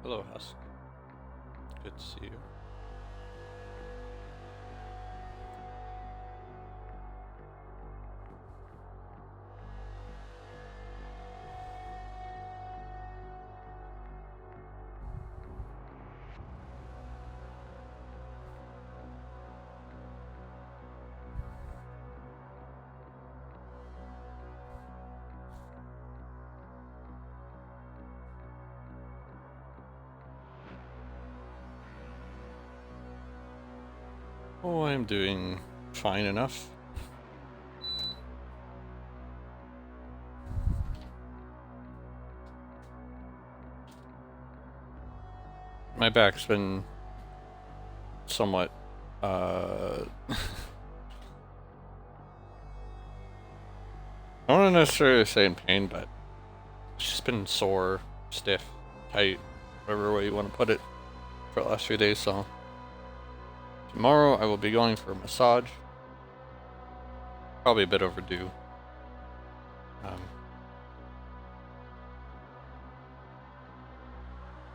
Hello, Husk. Good to see you. Oh, I'm doing fine enough. My back's been somewhat, I don't want to necessarily say in pain, but it's just been sore, stiff, tight, whatever way you want to put it, for the last few days, so tomorrow I will be going for a massage. Probably a bit overdue.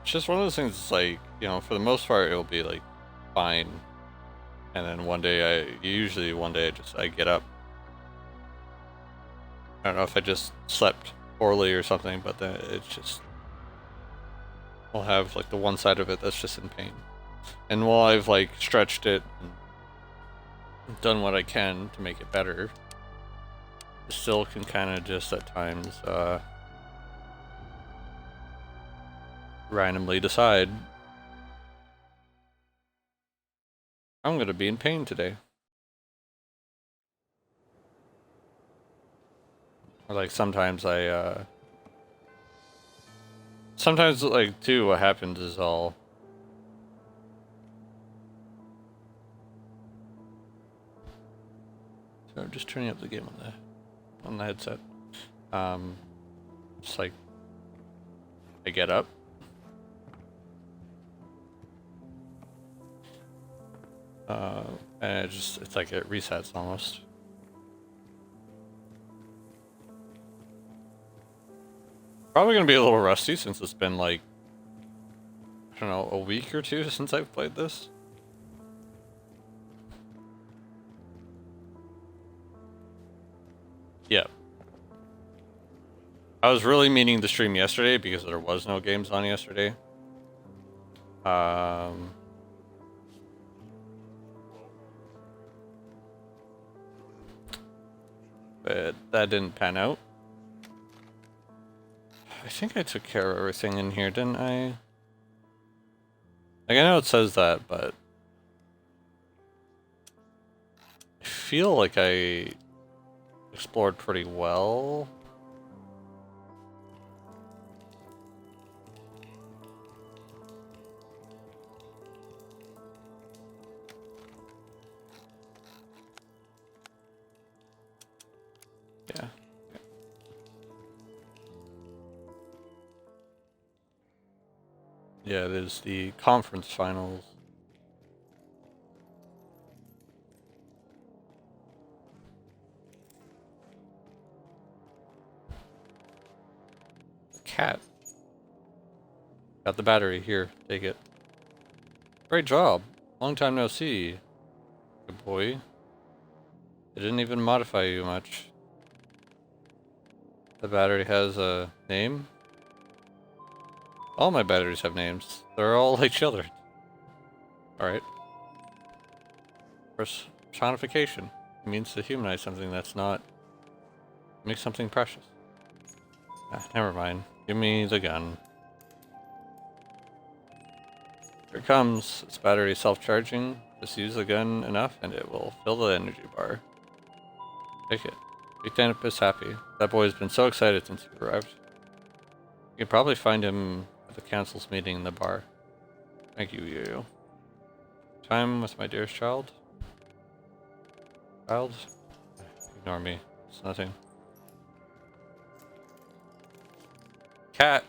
It's just one of those things, like, you know, for the most part it'll be like fine, and then one day I get up. I don't know if I just slept poorly or something, but then it's just, I'll have like the one side of it that's just in pain. And while I've like stretched it and done what I can to make it better, it still can kind of just at times randomly decide I'm gonna be in pain today. Or like sometimes sometimes like too what happens is so I'm just turning up the game on the headset. It's like I get up, and it's like it resets almost. Probably gonna be a little rusty since it's been like, I don't know, a week or two since I've played this. Yeah. I was really meaning to stream yesterday because there was no games on yesterday. But that didn't pan out. I think I took care of everything in here, didn't I? Like, I know it says that, but I feel like I explored pretty well. Yeah. Yeah, it is the conference finals. Cat. Got the battery. Here, take it. Great job. Long time no see. Good boy. It didn't even modify you much. The battery has a name. All my batteries have names. They're all like children. Alright. Personification. It means to humanize something that's not... make something precious. Ah, never mind. Give me the gun. Here it comes. Its battery is self-charging. Just use the gun enough and it will fill the energy bar. Take it. Big Tanip is happy. That boy has been so excited since he arrived. You can probably find him at the council's meeting in the bar. Thank you, Yo-Yo. Time with my dearest child? Child? Ignore me. It's nothing. Cat!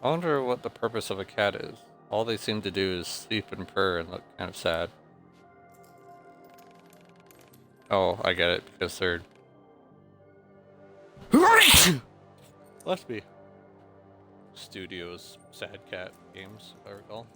I wonder what the purpose of a cat is. All they seem to do is sleep and purr and look kind of sad. Oh, I get it, because they're... Left me. Studios Sad Cat games, if I recall.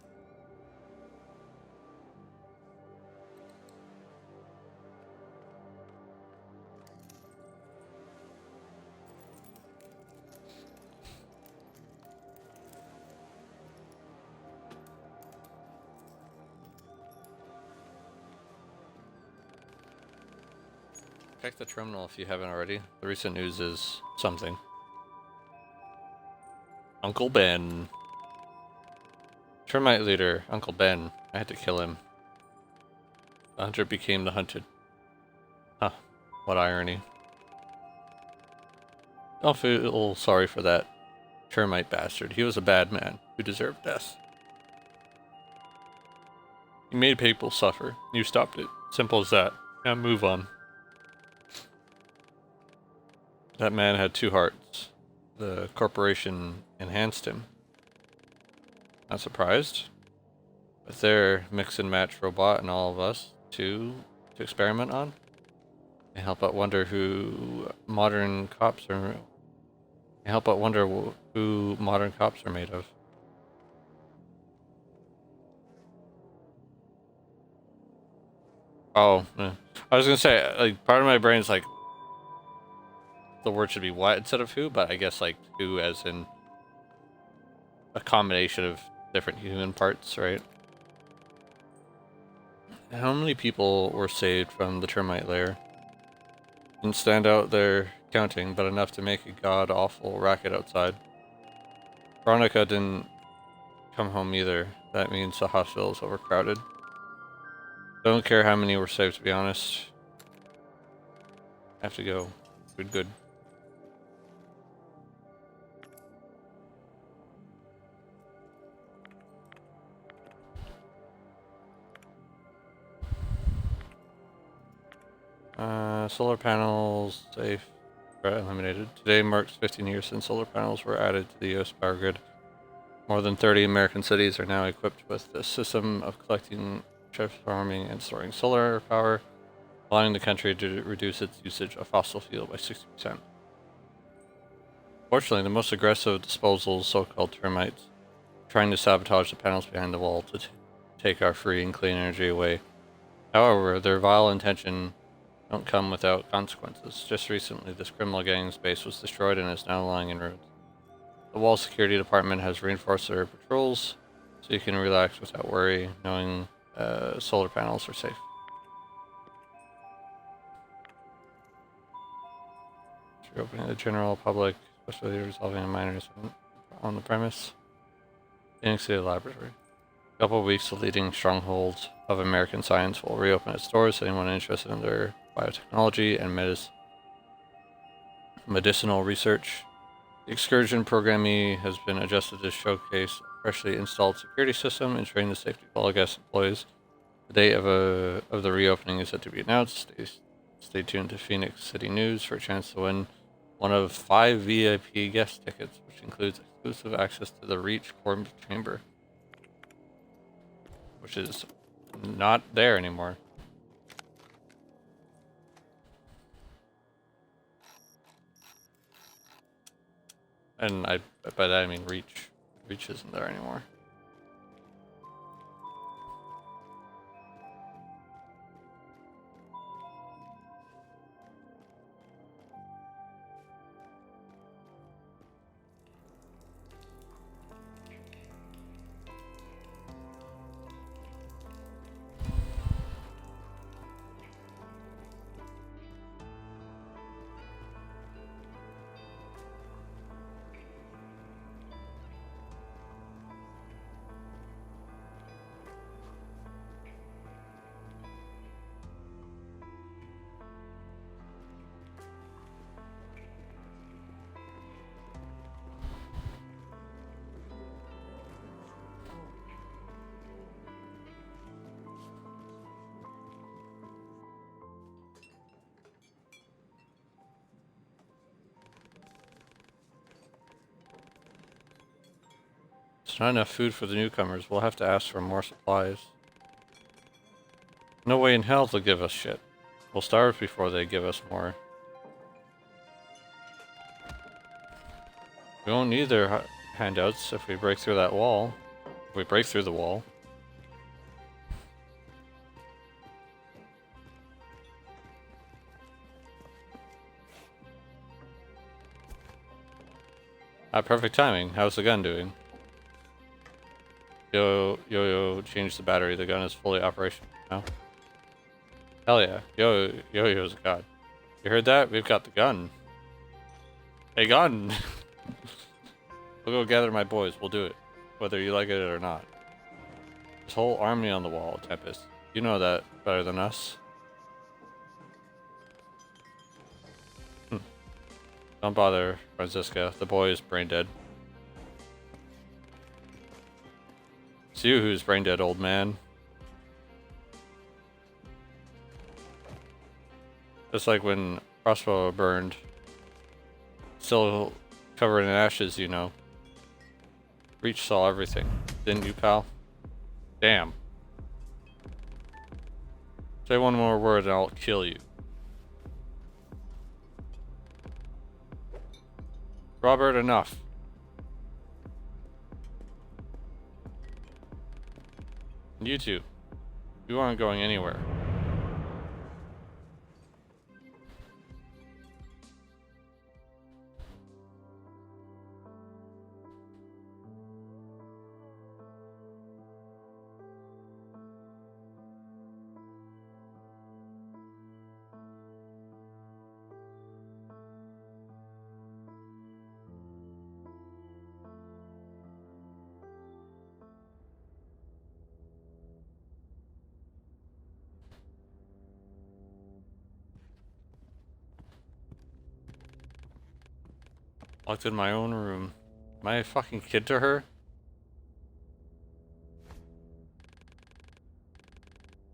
Check the terminal if you haven't already. The recent news is something. Uncle Ben. Termite leader, Uncle Ben. I had to kill him. The hunter became the hunted. Huh. What irony. Don't feel sorry for that termite bastard. He was a bad man who deserved death. He made people suffer. You stopped it. Simple as that. Now move on. That man had two hearts. The corporation enhanced him. Not surprised. But their mix and match robot and all of us to experiment on. I help but wonder who modern cops are. I help but wonder who modern cops are made of. Oh, I was gonna say, like, part of my brain's like, the word should be what instead of who, but I guess like who as in a combination of different human parts, right? How many people were saved from the termite lair? Didn't stand out there counting, but enough to make a god-awful racket outside. Veronica didn't come home either. That means the hospital is overcrowded. Don't care how many were saved, to be honest. Have to go. Good. Solar panels, safe, threat eliminated. Today marks 15 years since solar panels were added to the U.S. power grid. More than 30 American cities are now equipped with a system of collecting, transforming, and storing solar power, allowing the country to reduce its usage of fossil fuel by 60%. Fortunately, the most aggressive disposals, so-called termites, trying to sabotage the panels behind the wall to take our free and clean energy away. However, their vile intention don't come without consequences. Just recently, this criminal gang's base was destroyed and is now lying in ruins. The Wall Security Department has reinforced their patrols, so you can relax without worry, knowing solar panels are safe. Reopening the general public, especially resolving a minor incident on the premise. Phoenix City Laboratory. A couple of weeks, the leading stronghold of American science will reopen its doors to anyone interested in their biotechnology and medicinal research. The excursion programming has been adjusted to showcase a freshly installed security system, ensuring the safety of all guest employees. The date of the reopening is yet to be announced. Stay tuned to Phoenix City News for a chance to win one of 5 VIP guest tickets, which includes exclusive access to the Reach Core Chamber, which is not there anymore. And by that I mean Reach. Reach isn't there anymore. There's not enough food for the newcomers. We'll have to ask for more supplies. No way in hell they'll give us shit. We'll starve before they give us more. We won't need their handouts if we break through that wall. If we break through the wall. Perfect timing. How's the gun doing? Yo, changed the battery. The gun is fully operational now. Hell yeah. Yo-Yo's a god. You heard that? We've got the gun. Hey, gun! We'll go gather my boys. We'll do it. Whether you like it or not. This whole army on the wall, Tempest. You know that better than us. Don't bother, Franziska. The boy is brain dead. It's you who's brain dead, old man. Just like when Crossbow burned. Still covered in ashes, you know. Reach saw everything. Didn't you, pal? Damn. Say one more word and I'll kill you. Robert, enough. And you two. You aren't going anywhere. Locked in my own room. Am I a fucking kid to her?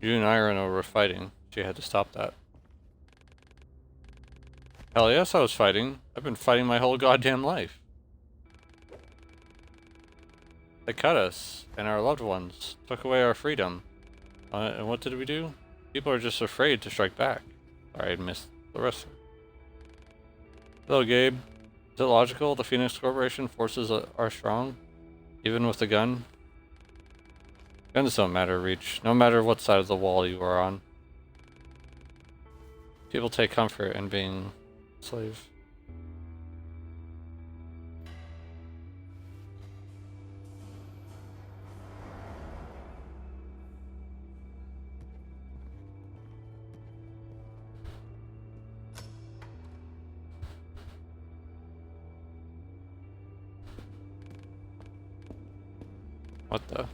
You and Iron were fighting. She had to stop that. Hell yes, I was fighting. I've been fighting my whole goddamn life. They cut us, and our loved ones. Took away our freedom. And what did we do? People are just afraid to strike back. Sorry, I missed the rest of it. Hello, Gabe. Is it logical the Phoenix Corporation forces are strong? Even with the gun? Guns don't matter, Reach. No matter what side of the wall you are on. People take comfort in being slaves. What the?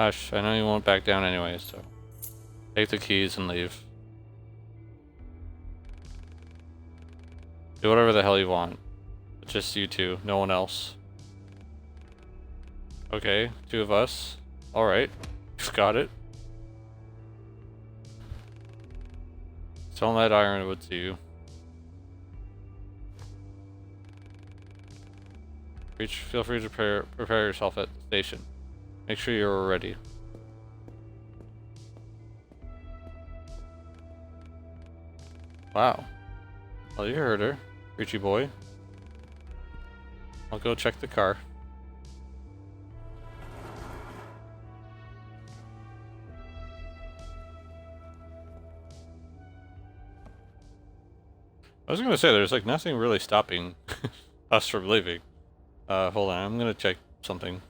Hush, I know you won't back down anyway, so take the keys and leave. Do whatever the hell you want. It's just you two, no one else. Okay, two of us. Alright, you've got it. Don't let Ironwood see you. Reach, feel free to prepare yourself at the station. Make sure you're ready. Wow. Well, you heard her, Richie boy. I'll go check the car. I was gonna say, there's like nothing really stopping us from leaving. Hold on, I'm gonna check something.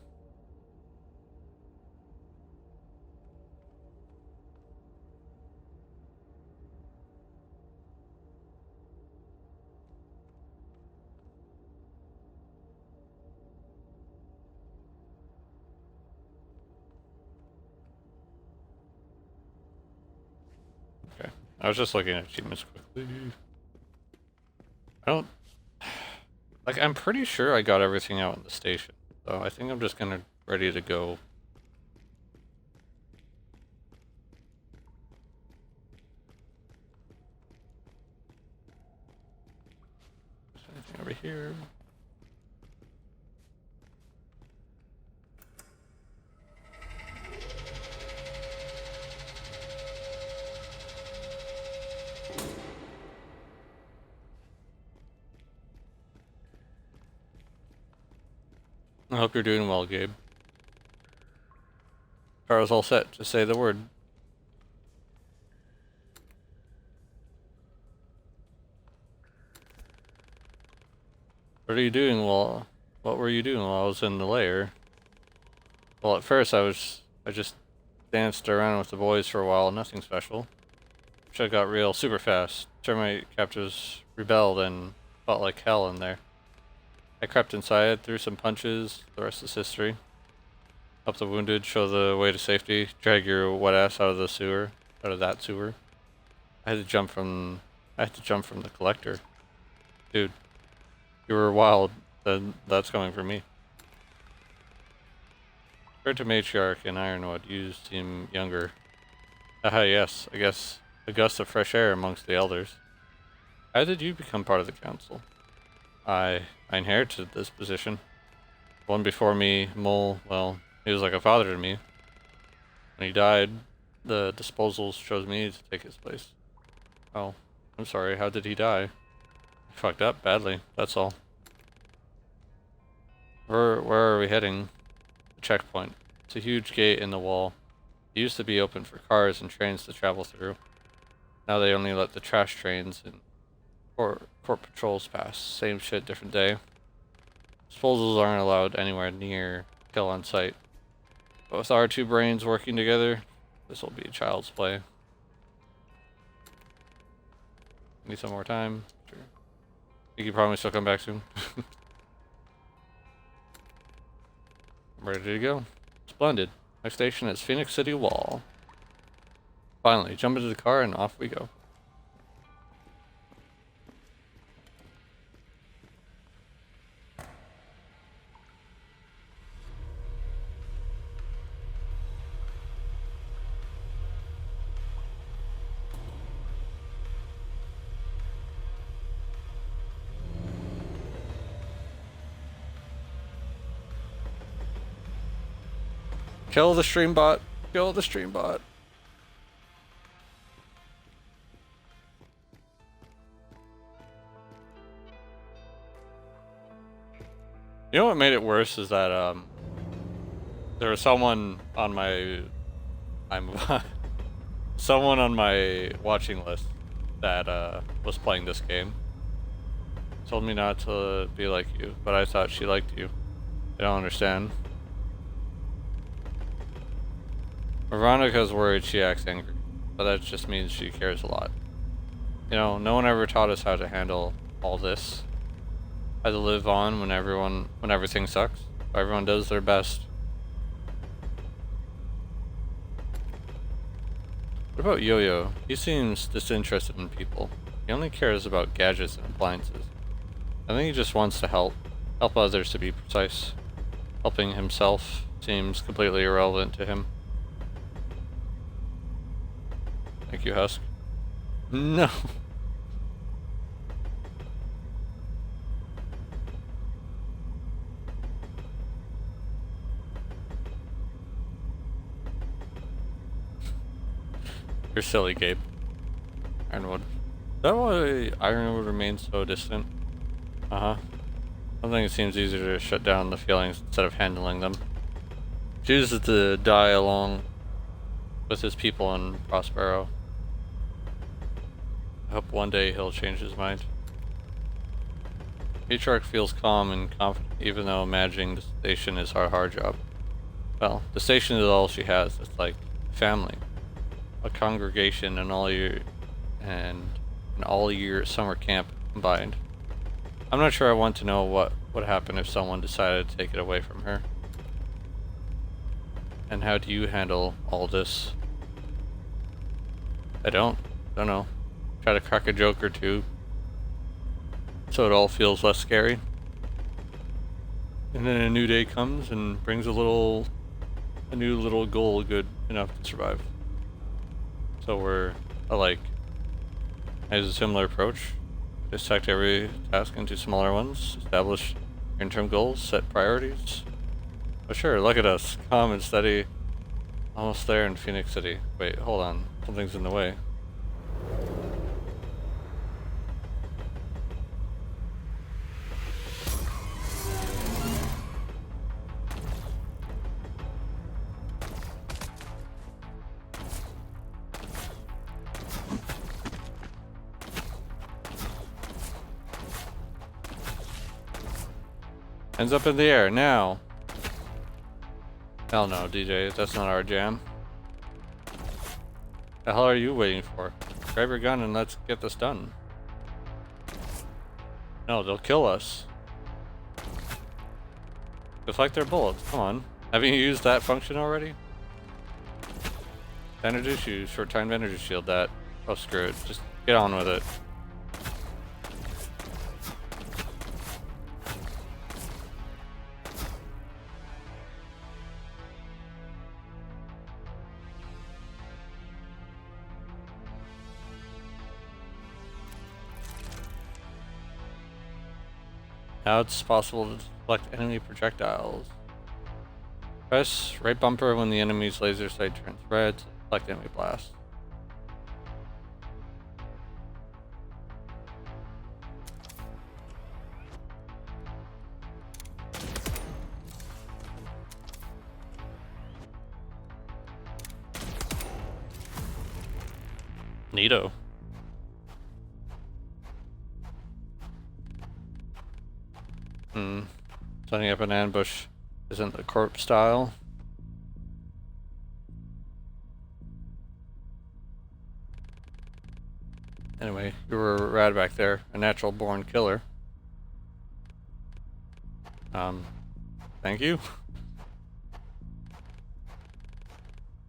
Okay, I was just looking at achievements quickly. I don't... Like, I'm pretty sure I got everything out in the station, so I think I'm just gonna ready to go. Is there anything over here? I hope you're doing well, Gabe. Car's all set. Just say the word. What are you doing while... What were you doing while I was in the lair? Well, at first I just danced around with the boys for a while, nothing special. Shit got real super fast. Termite captors rebelled and fought like hell in there. I crept inside, threw some punches, the rest is history. Help the wounded, show the way to safety, drag your wet ass out of the sewer, out of that sewer. I had to jump from the collector. Dude, you were wild, then that's coming from me. Compared to Matriarch and Ironwood, you seem younger. Haha, yes, I guess a gust of fresh air amongst the elders. How did you become part of the council? I inherited this position. One before me, Mole, well, he was like a father to me. When he died, the disposals chose me to take his place. Oh, I'm sorry, how did he die? He fucked up badly, that's all. Where are we heading? The checkpoint. It's a huge gate in the wall. It used to be open for cars and trains to travel through. Now they only let the trash trains and court patrols pass. Same shit, different day. Disposals aren't allowed anywhere near kill on site. But with our two brains working together, this will be child's play. Need some more time? Sure. Think you promise you'll come back soon? I'm ready to go. Splendid. Next station is Phoenix City Wall. Finally, jump into the car and off we go. Kill the stream bot. Kill the stream bot. You know what made it worse is that there was someone on my someone on my watching list that was playing this game. Told me not to be like you, but I thought she liked you. I don't understand. Veronica's worried she acts angry, but that just means she cares a lot. You know, no one ever taught us how to handle all this. How to live on when everything sucks. Everyone does their best. What about Yo-Yo? He seems disinterested in people. He only cares about gadgets and appliances. I think he just wants to help others, to be precise. Helping himself seems completely irrelevant to him. Thank you, Husk. No. You're silly, Gabe. Ironwood. Is that why Ironwood remains so distant? Uh-huh. I think it seems easier to shut down the feelings instead of handling them. Chooses to die along with his people in Prospero. I hope one day he'll change his mind. Matriarch feels calm and confident, even though managing the station is our hard job. Well, the station is all she has. It's like family, a congregation, and an all-year summer camp combined. I'm not sure I want to know what would happen if someone decided to take it away from her. And how do you handle all this? I don't know. Try to crack a joke or two, so it all feels less scary. And then a new day comes and brings a new little goal good enough to survive. So we're alike. I use a similar approach. Dissect every task into smaller ones, establish interim goals, set priorities. But sure, look at us, calm and steady. Almost there in Phoenix City. Wait, hold on. Something's in the way. Hands up in the air, now. Hell no, DJ, that's not our jam. The hell are you waiting for? Grab your gun and let's get this done. No, they'll kill us. Deflect their bullets, come on. Haven't you used that function already? Energy shield, short-timed energy shield that. Oh, screw it. Just get on with it. Now it's possible to deflect enemy projectiles. Press right bumper when the enemy's laser sight turns red to deflect enemy blast. Neato. Setting up an ambush isn't the corp style. Anyway, you were rad back there, a natural born killer. Thank you.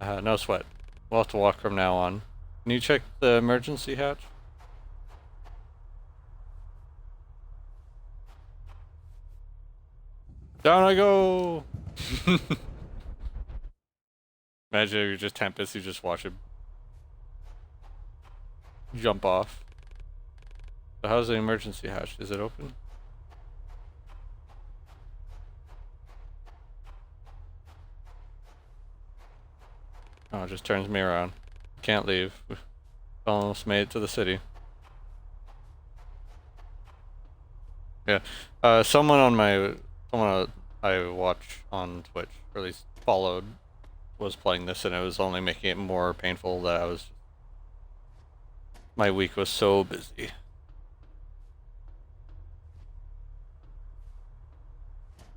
No sweat. We'll have to walk from now on. Can you check the emergency hatch? Down I go! Imagine you're just Tempest, you just watch him jump off. So how's the emergency hatch? Is it open? Oh, it just turns me around. Can't leave. We almost made it to the city. Yeah. Someone I watch on Twitch, or at least followed, was playing this, and it was only making it more painful that my week was so busy.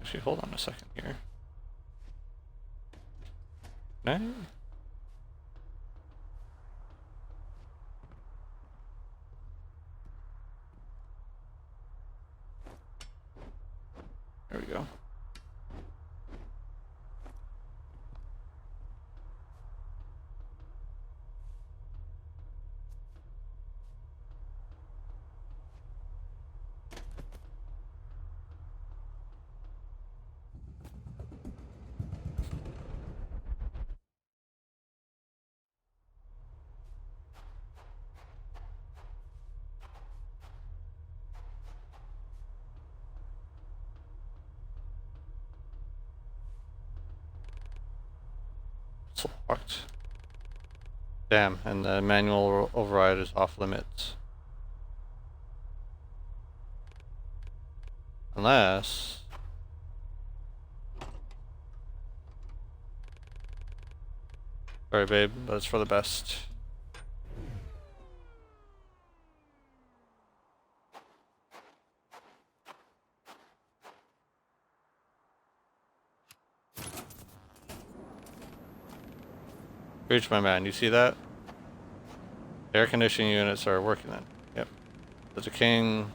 Actually, hold on a second here. No? There we go. It's locked. Damn, and the manual override is off limits. Unless... Sorry babe, but it's for the best. Reach my man, you see that? Air conditioning units are working then. Yep. The decaying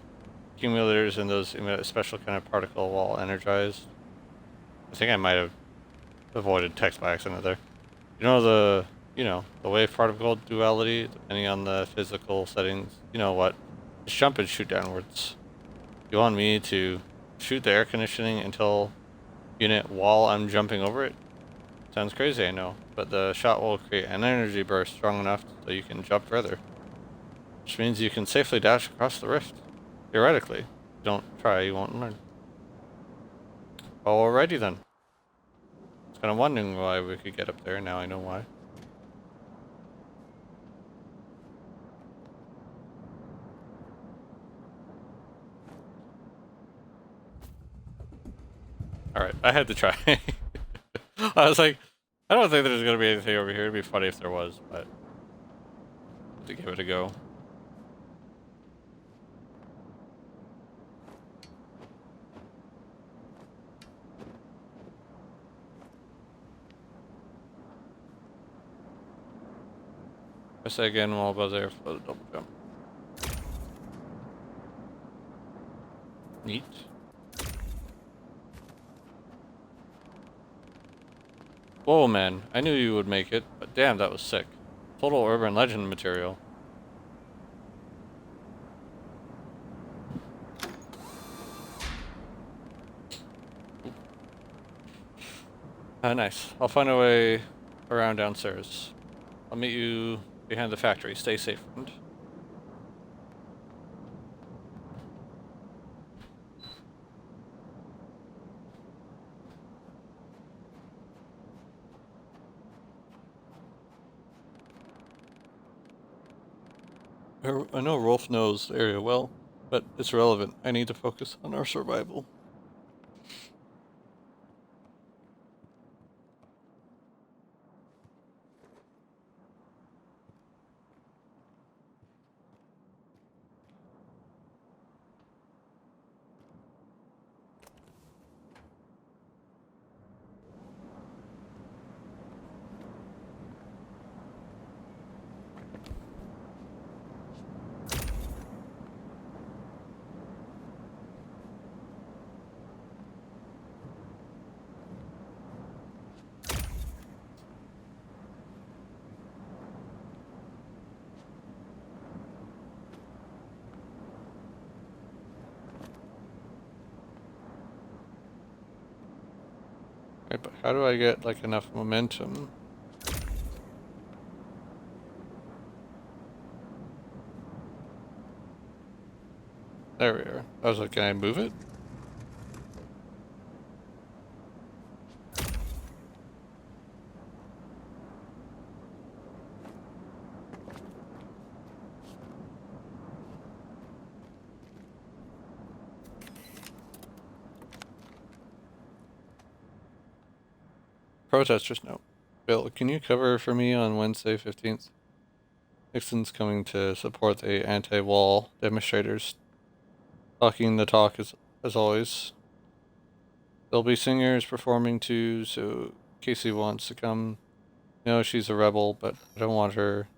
accumulators and those emit a special kind of particle while energized. I think I might have avoided text by accident there. The wave particle duality, depending on the physical settings. You know what? Just jump and shoot downwards. You want me to shoot the air conditioning until unit while I'm jumping over it? Sounds crazy, I know, but the shot will create an energy burst strong enough so you can jump further. Which means you can safely dash across the rift. Theoretically. If you don't try, you won't learn. Alrighty then. I was kind of wondering why we could get up there, now I know why. Alright, I had to try. I was like, I don't think there's gonna be anything over here. It'd be funny if there was, but to give it a go. say again while above there for the double jump. Neat. Whoa, man. I knew you would make it, but damn, that was sick. Total urban legend material. Nice. I'll find a way around downstairs. I'll meet you behind the factory. Stay safe, friend. I know Rolf knows the area well, but it's irrelevant. I need to focus on our survival. Right, but how do I get like enough momentum? There we are. I was like, can I move it? Protesters note. Bill, can you cover for me on Wednesday 15th? Nixon's coming to support the anti-wall demonstrators. Talking the talk as always. There'll be singers performing too, so Casey wants to come. You know she's a rebel, but I don't want her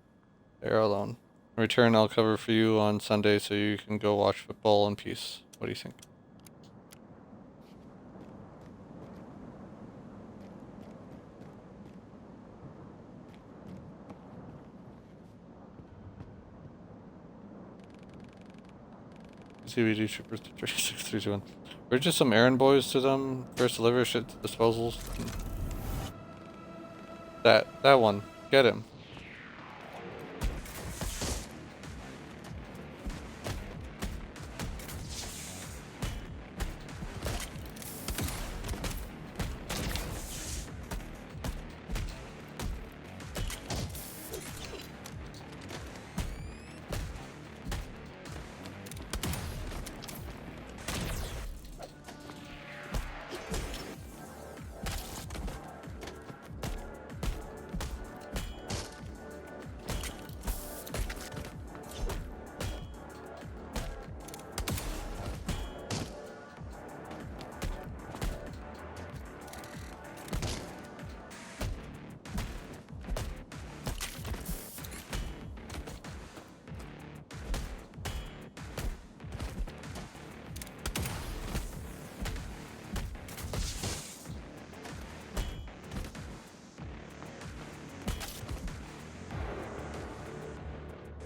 there alone. In return, I'll cover for you on Sunday so you can go watch football in peace. What do you think? CBD Troopers to 3631. We're just some errand boys to them. First deliver shit to disposals. That one. Get him.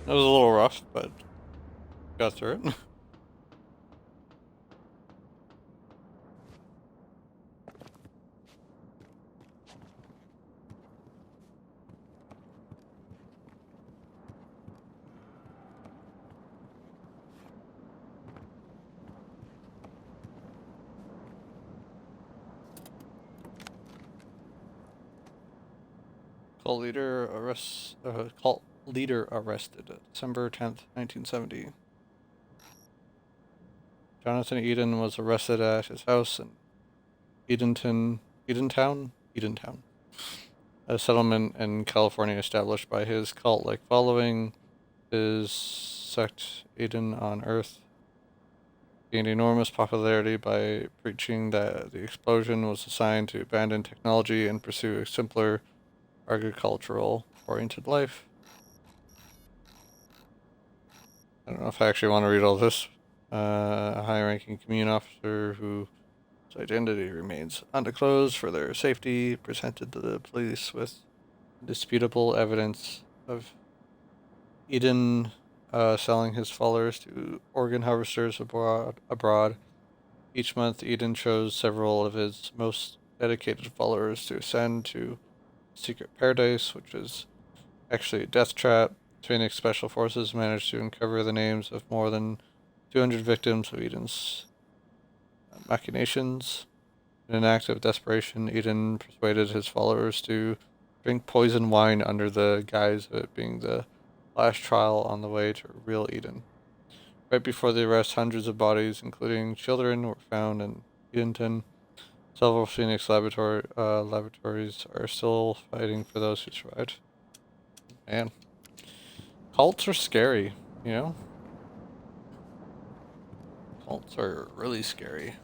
That was a little rough, but got through it. Cult leader arrested. December 10th, 1970. Jonathan Eden was arrested at his house in Edentown, a settlement in California established by his cult-like following. His sect, Eden on Earth, gained enormous popularity by preaching that the explosion was designed to abandon technology and pursue a simpler agricultural-oriented life. I don't know if I actually want to read all this. A high-ranking commune officer whose identity remains undisclosed for their safety presented the police with indisputable evidence of Eden selling his followers to organ harvesters abroad. Each month, Eden chose several of his most dedicated followers to ascend to secret paradise, which is actually a death trap. Phoenix Special Forces managed to uncover the names of more than 200 victims of Eden's machinations. In an act of desperation, Eden persuaded his followers to drink poison wine under the guise of it being the last trial on the way to real Eden. Right before the arrest, hundreds of bodies, including children, were found in Edenton. Several Phoenix laboratories are still fighting for those who survived. Man, cults are scary, you know? Cults are really scary.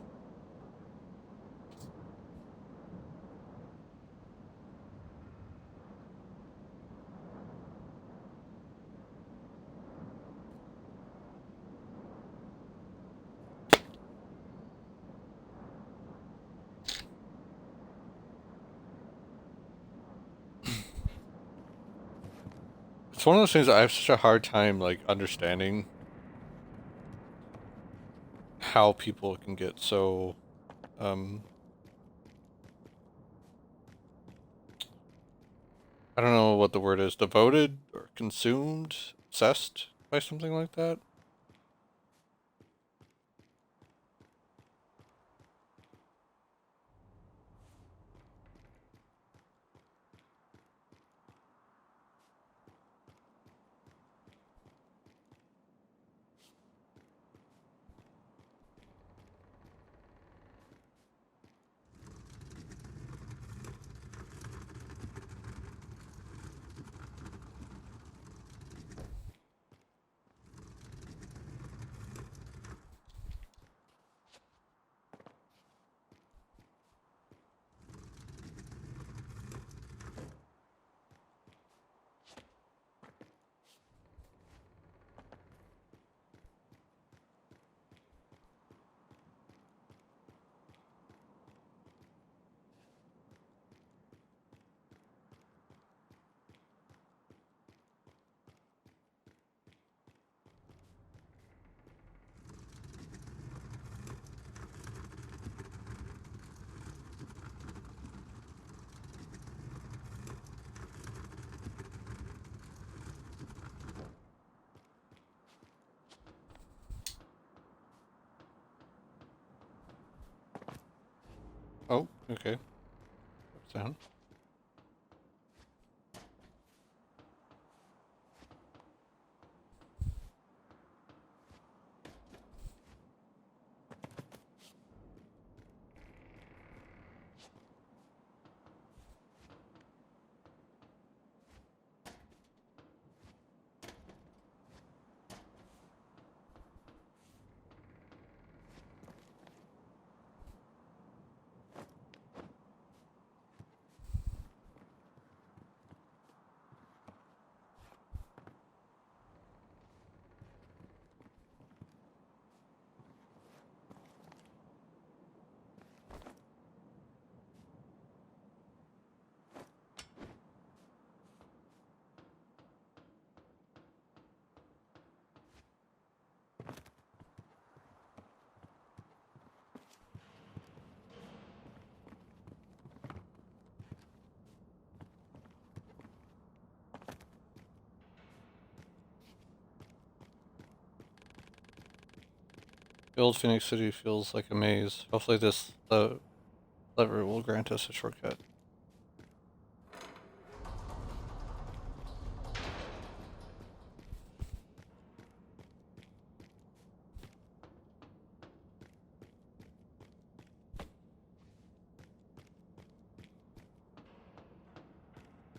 It's one of those things that I have such a hard time, like, understanding how people can get so, I don't know what the word is, devoted or consumed, obsessed by something like that. Oh, okay. Down. The old Phoenix City feels like a maze. Hopefully this lever will grant us a shortcut.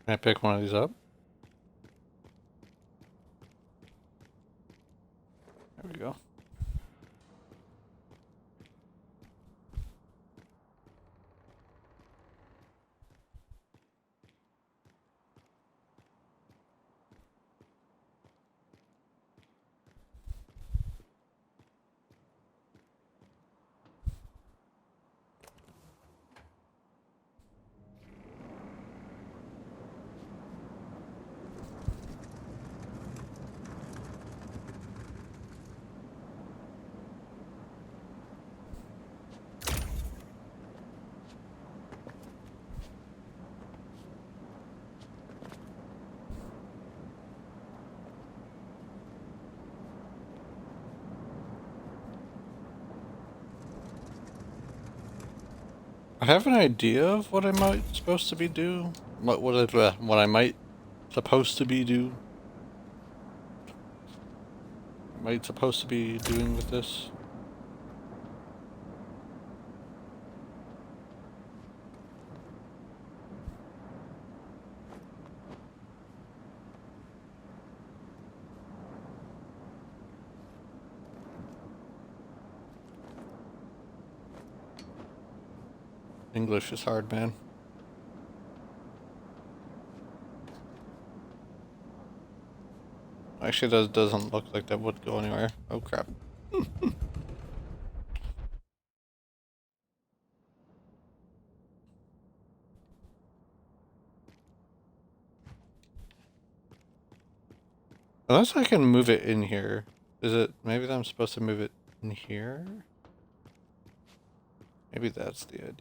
Can I pick one of these up? There we go. I have an idea of what I might supposed to be do. What I might supposed to be do. Might supposed to be doing with this. English is hard, man. Actually, that doesn't look like that would go anywhere. Oh crap. Unless I can move it in here. Is it, maybe I'm supposed to move it in here? Maybe that's the idea.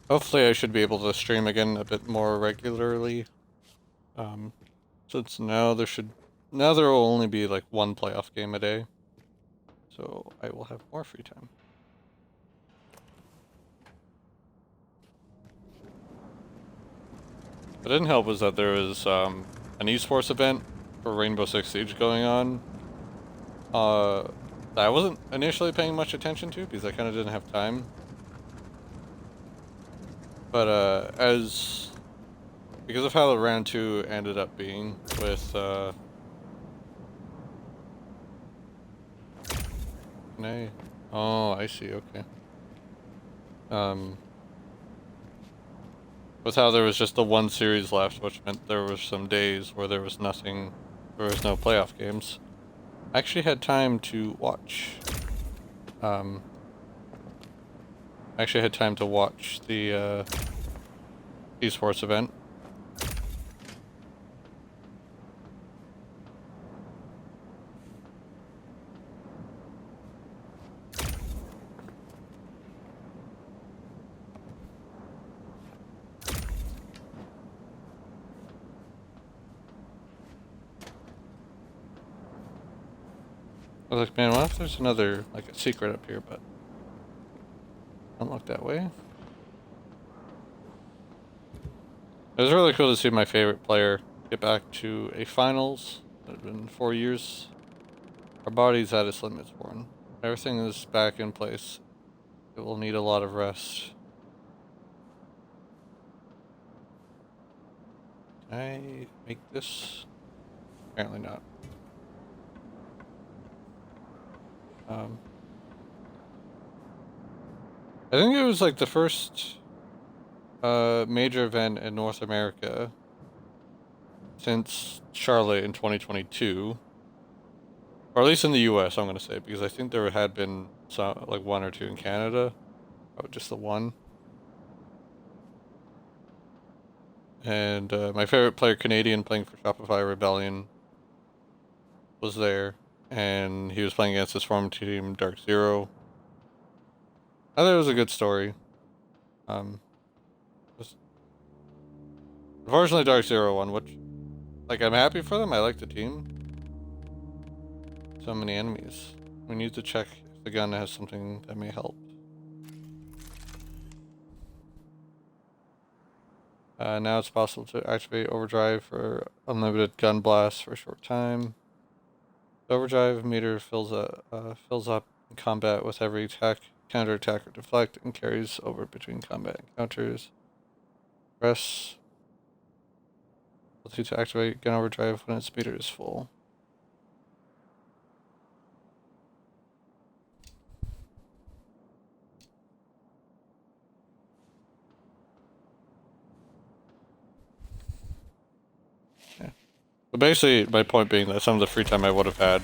Hopefully I should be able to stream again a bit more regularly. Since now there will only be like one playoff game a day. So I will have more free time. What didn't help was that there was an esports event for Rainbow Six Siege going on. That I wasn't initially paying much attention to because I kind of didn't have time. But because of how the round 2 ended up being with nay. Oh, I see, okay. With how there was just the one series left, which meant there was some days where there was nothing, there was no playoff games. I actually had time to watch. I actually had time to watch the esports event. I was like, man, what if there's another, like, a secret up here, but don't look that way. It was really cool to see my favorite player get back to a finals. It had been 4 years. Our body's at its limits, Warren. Everything is back in place. It will need a lot of rest. Can I make this? Apparently not. I think it was like the first major event in North America since Charlotte in 2022, or at least in the US, I'm gonna say, because I think there had been some, like 1 or 2 in Canada, oh, just the one. And my favorite player, Canadian, playing for Shopify Rebellion, was there, and he was playing against his former team, Dark Zero. I thought it was a good story. Unfortunately, Dark Zero won, which, like, I'm happy for them. I like the team. So many enemies. We need to check if the gun has something that may help. Now it's possible to activate overdrive for unlimited gun blasts for a short time. The overdrive meter fills up in combat with every attack, counter attack, or deflect, and carries over between combat encounters. Press L2 to activate gun overdrive when its meter is full. Yeah. But basically, my point being that some of the free time I would have had,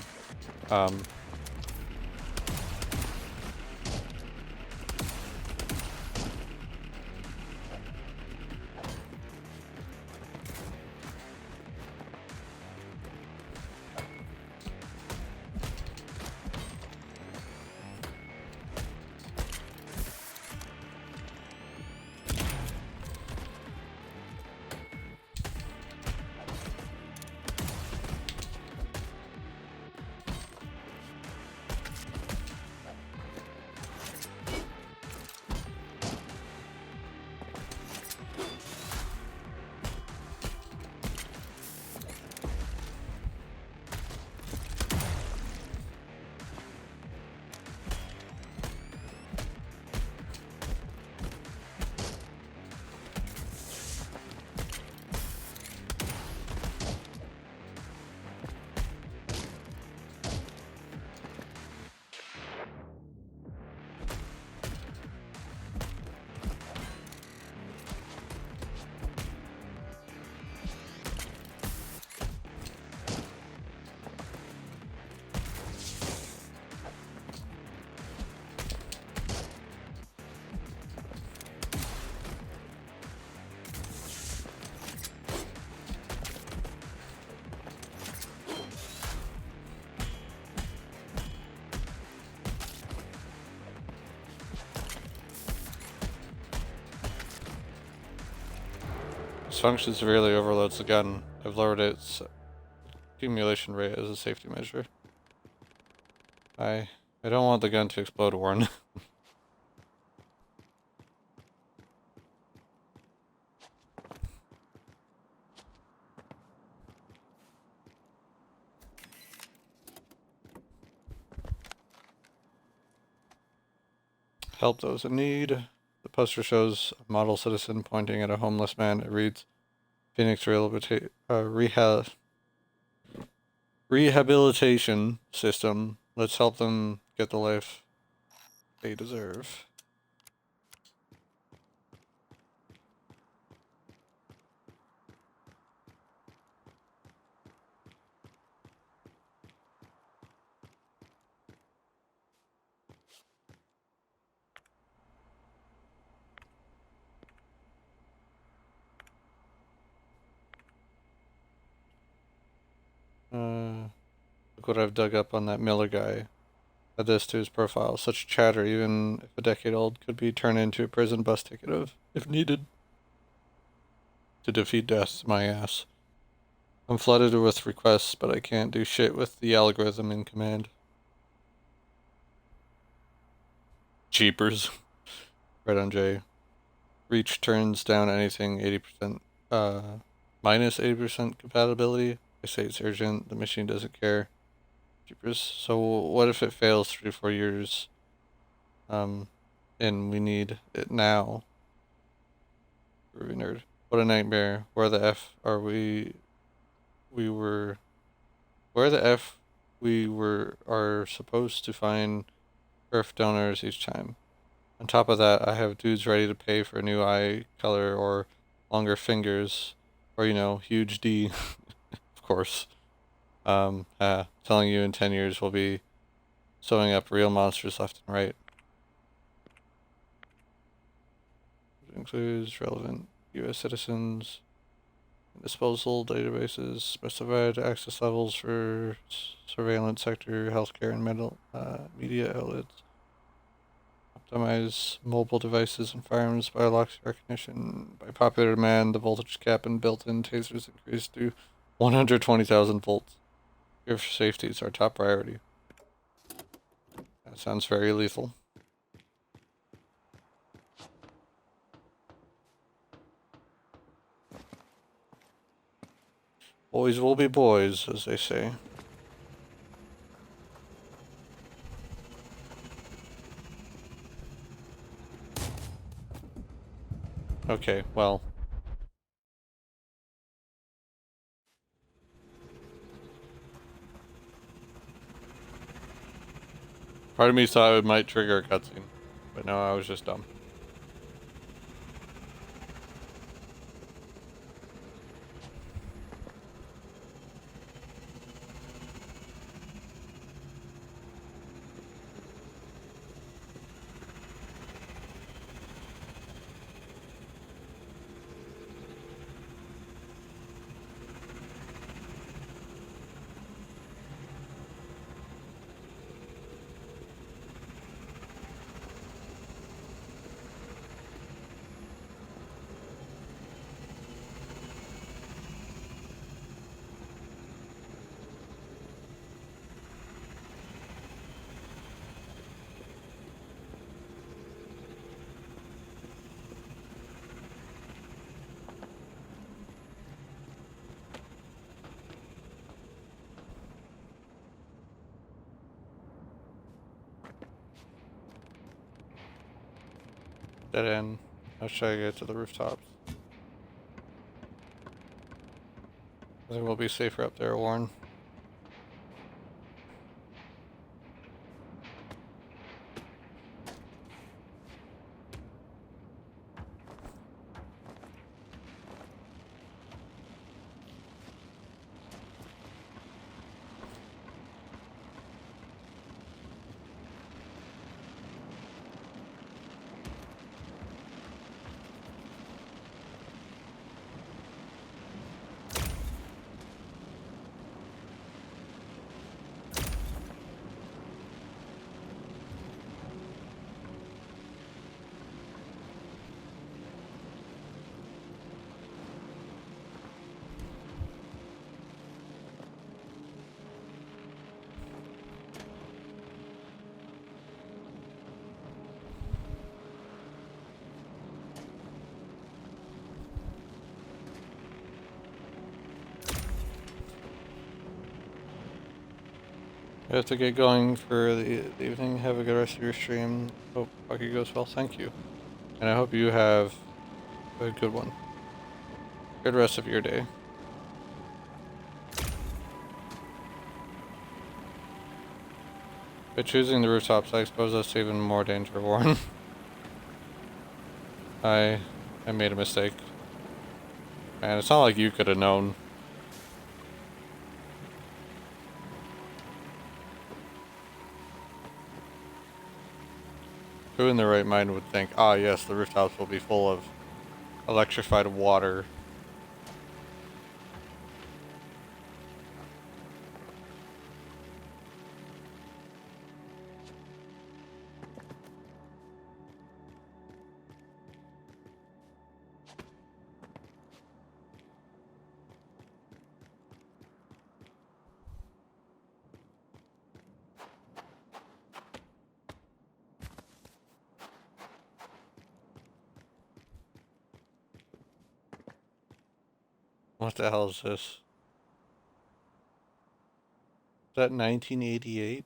This function severely overloads the gun. I've lowered its accumulation rate as a safety measure. I don't want the gun to explode, Warren. Help those in need. The poster shows a model citizen pointing at a homeless man. It reads, Phoenix Rehabilitation System. Let's help them get the life they deserve. Look what I've dug up on that Miller guy. Add this to his profile. Such chatter, even if a decade old, could be turned into a prison bus ticket if needed. To defeat death, my ass. I'm flooded with requests, but I can't do shit with the algorithm in command. Cheapers. Right on J. Reach turns down anything 80%, minus 80% compatibility. I say it's urgent, the machine doesn't care. Cheapers. So what if it fails 3 to 4 years? And we need it now. Ruby nerd. What a nightmare. Where the F are we? Where the F are supposed to find Earth donors each time. On top of that, I have dudes ready to pay for a new eye color or longer fingers, or huge D, of course. Telling you in 10 years we'll be sewing up real monsters left and right. It includes relevant U.S. citizens, disposal databases, specified access levels for surveillance sector, healthcare, and media outlets. Optimize mobile devices and firearms by locks recognition. By popular demand, the voltage cap and built-in tasers increased to 120,000 volts. Your safety is our top priority. That sounds very lethal. Boys will be boys, as they say. Okay, well. Part of me thought it might trigger a cutscene, but no, I was just dumb. Dead end. How should I get to the rooftops? I think we'll be safer up there, Warren. I have to get going for the evening. Have a good rest of your stream. Hope hockey goes well. Thank you. And I hope you have a good one. Good rest of your day. By choosing the rooftops, I expose us to even more danger, Warren. I made a mistake. And it's not like you could have known. Who in their right mind would think, ah yes, the rooftops will be full of electrified water. What the hell is this? Is that 1988?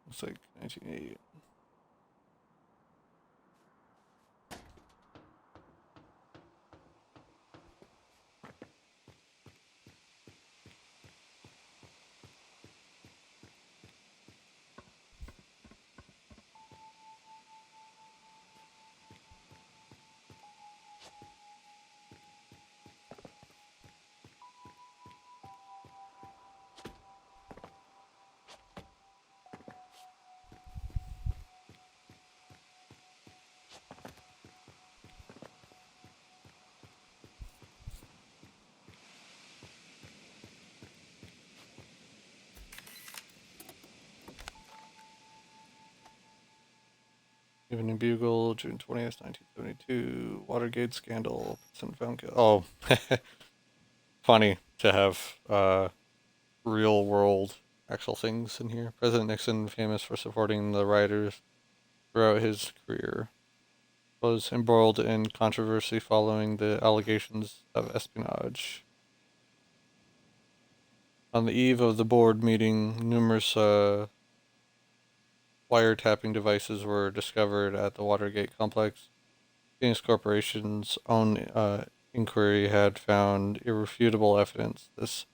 Looks like 1988. Evening Bugle, June 20th, 1972. Watergate scandal. President found guilty. Oh, funny to have real world actual things in here. President Nixon, famous for supporting the rioters throughout his career, was embroiled in controversy following the allegations of espionage. On the eve of the board meeting, numerous wiretapping devices were discovered at the Watergate complex. Phoenix Corporation's own inquiry had found irrefutable evidence this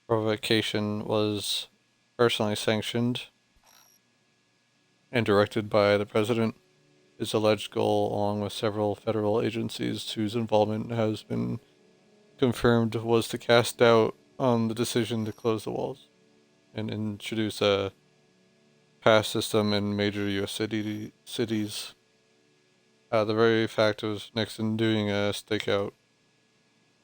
provocation was personally sanctioned and directed by the president. His alleged goal, along with several federal agencies whose involvement has been confirmed, was to cast doubt on the decision to close the walls and introduce a pass system in major U.S. cities. The very fact of Nixon doing a stakeout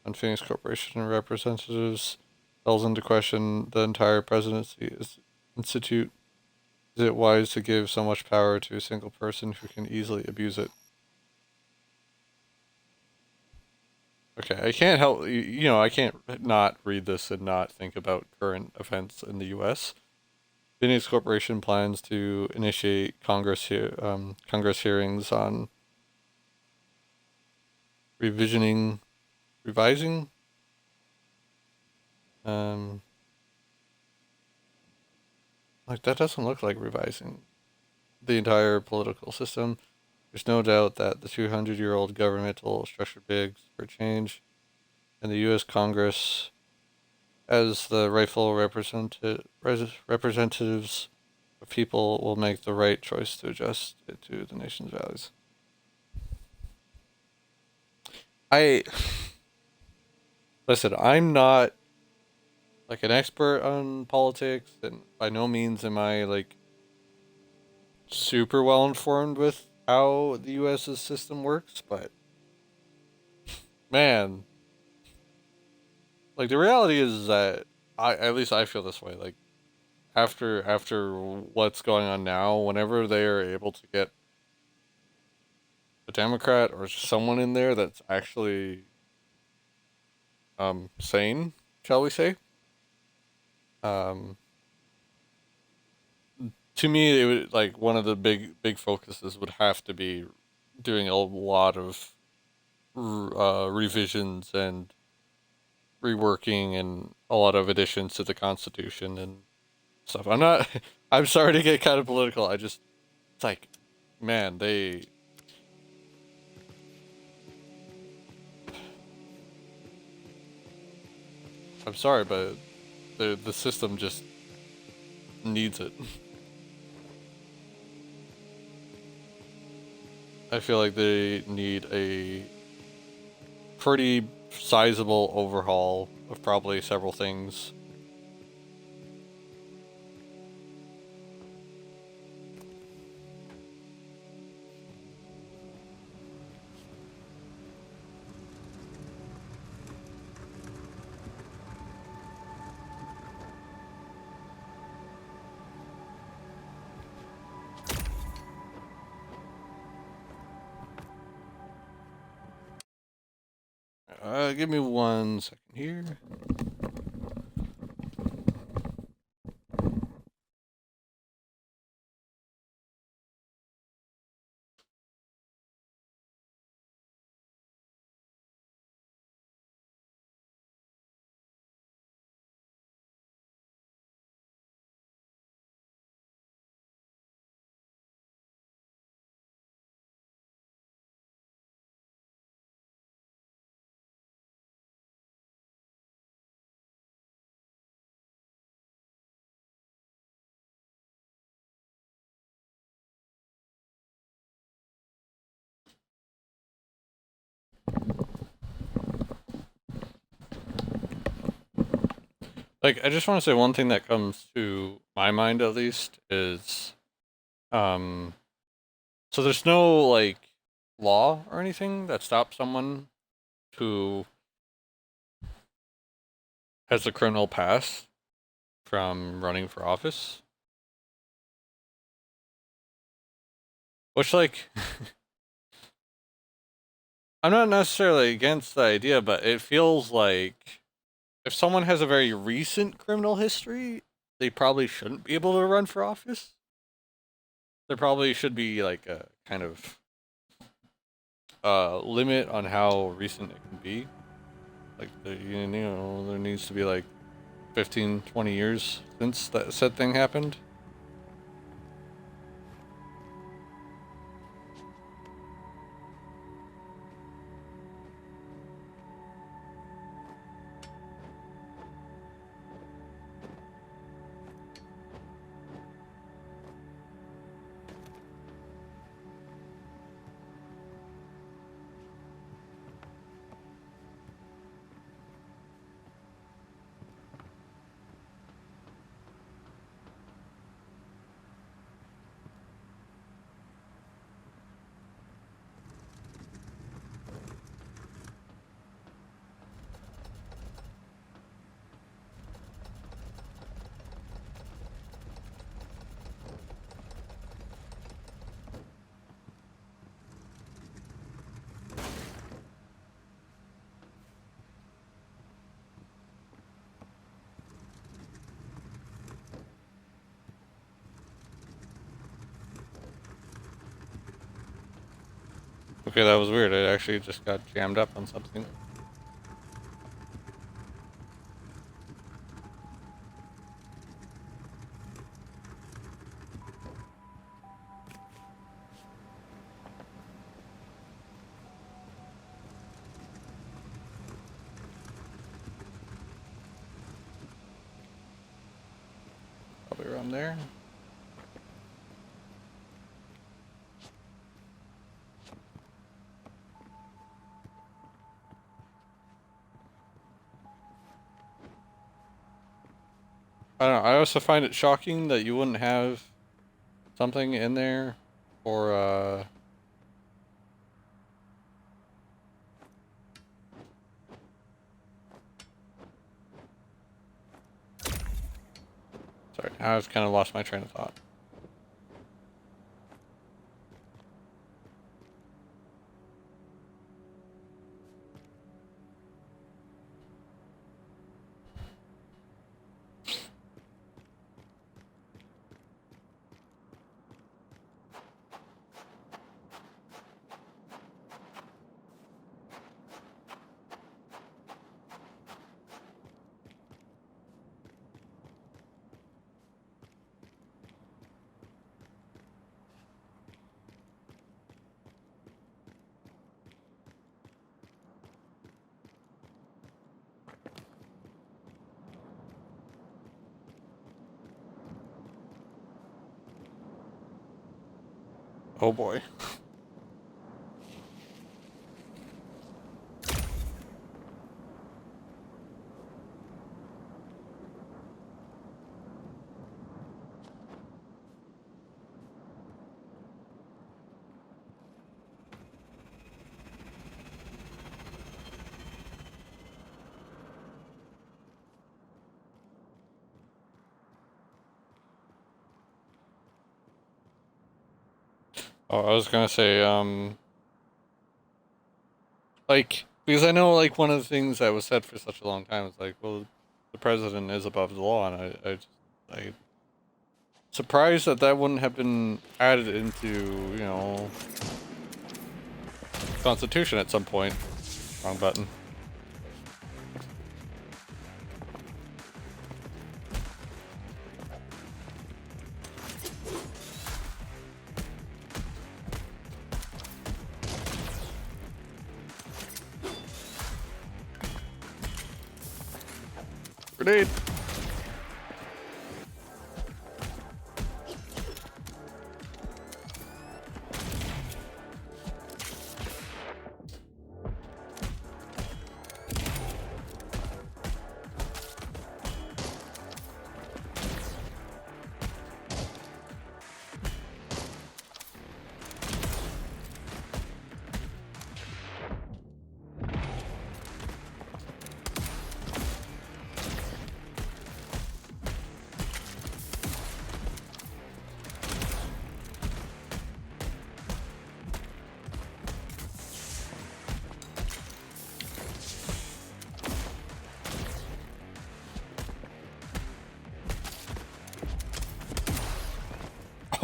on Phoenix Corporation representatives calls into question the entire presidency institute. Is it wise to give so much power to a single person who can easily abuse it? Okay, I can't help, I can't not read this and not think about current events in the U.S. Phoenix Corporation plans to initiate Congress hearings on revising, like that doesn't look like revising the entire political system. There's no doubt that the 200-year-old governmental structure begs for change, and the U.S. Congress, as the rightful representatives of people, will make the right choice to adjust it to the nation's values. Listen, I'm not like an expert on politics, and by no means am I like super well informed with how the U.S.'s system works, but man, like the reality is that at least I feel this way. Like after what's going on now, whenever they are able to get a Democrat or someone in there that's actually sane, shall we say, um to me it would like one of the big focuses would have to be doing a lot of revisions and reworking and a lot of additions to the Constitution and stuff. I'm not. I'm sorry to get kind of political. It's like, man, I'm sorry, but the system just needs it. I feel like they need a pretty sizable overhaul of probably several things. Give me 1 second here. Like, I just want to say one thing that comes to my mind at least is, um, so there's no like law or anything that stops someone who has a criminal past from running for office. Which, like, I'm not necessarily against the idea, but it feels like if someone has a very recent criminal history, they probably shouldn't be able to run for office. There probably should be like a kind of limit on how recent it can be. Like, you know, there needs to be like 15, 20 years since that said thing happened. Okay, that was weird. I actually just got jammed up on something. Probably around there. I don't know. I also find it shocking that you wouldn't have something in there for sorry, I've kind of lost my train of thought. Oh boy. Oh, I was gonna say, like, because I know, like, one of the things that was said for such a long time is like, well, the president is above the law, and I surprised that that wouldn't have been added into, you know, Constitution at some point. Wrong button. Grenade!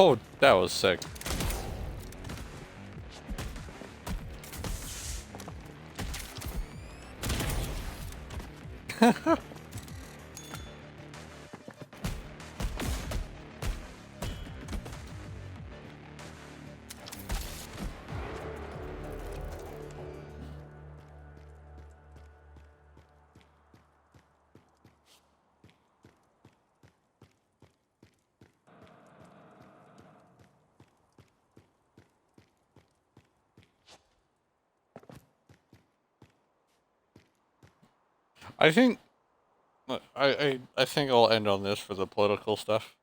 Oh, that was sick. I think I think I'll end on this for the political stuff,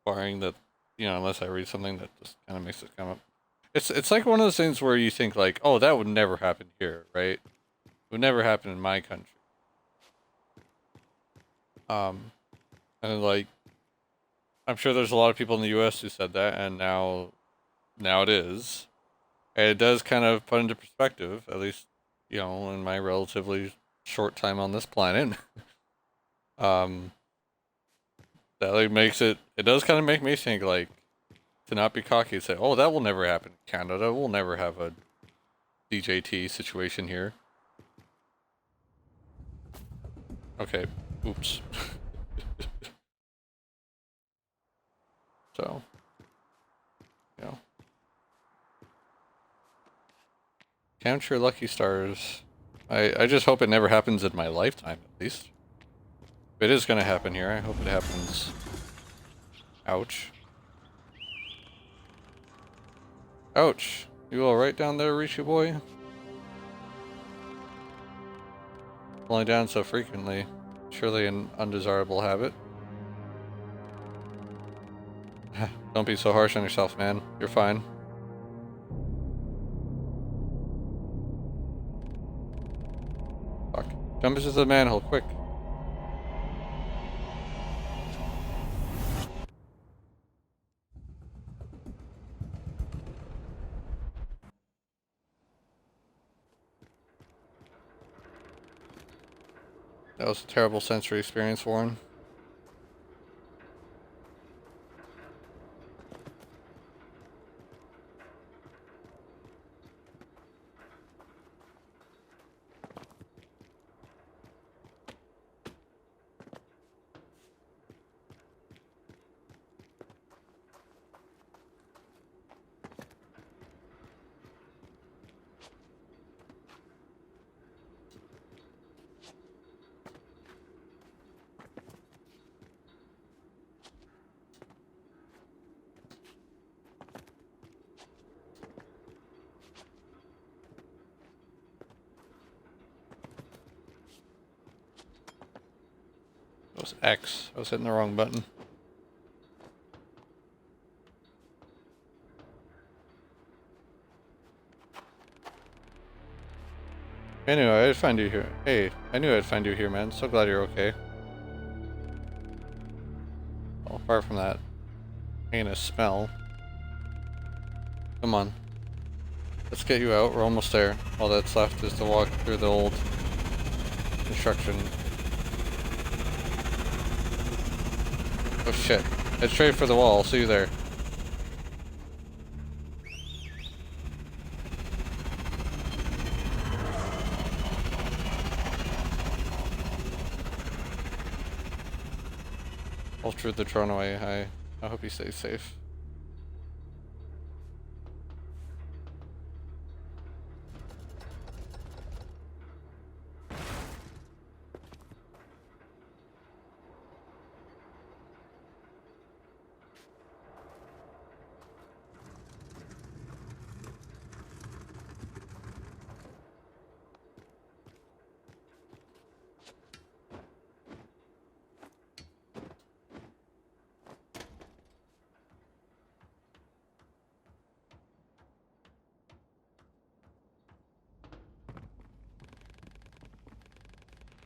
barring that, you know, unless I read something that just kind of makes it come up. It's like one of those things where you think like, oh, that would never happen here, right? It would never happen in my country. Um, and like, I'm sure there's a lot of people in the U.S. who said that, and now it is, and it does kind of put into perspective, at least, you know, in my relatively short time on this planet. um, that like makes it does kind of make me think like, to not be cocky and say, oh, that will never happen in Canada. We'll never have a DJT situation here. Okay, oops. So, you know, count your lucky stars. I just hope it never happens in my lifetime, at least. If it is going to happen here, I hope it happens. Ouch. Ouch. You alright down there, Rishi boy? Falling down so frequently. Surely an undesirable habit. Don't be so harsh on yourself, man. You're fine. Fuck. Jump into the manhole, quick. That was a terrible sensory experience, Warren. was X. I was hitting the wrong button. I knew I'd find you here. Hey, I knew I'd find you here, man. So glad you're okay. Well, apart from that heinous smell. Come on. Let's get you out. We're almost there. All that's left is to walk through the old construction. Oh shit. Head straight for the wall. I'll see you there. I'll throw the drone away. I hope he stays safe.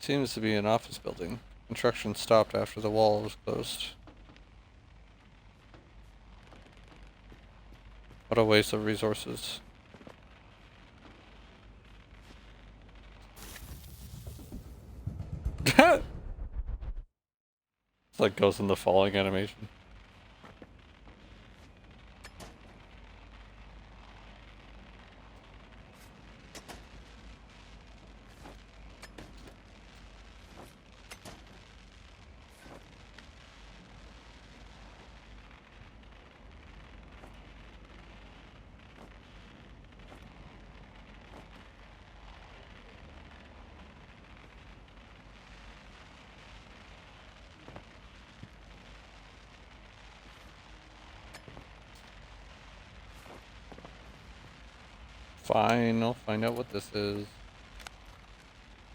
Seems to be an office building. Construction stopped after the wall was closed. What a waste of resources. It's like Ghost in the Falling animation. Fine, I'll find out what this is.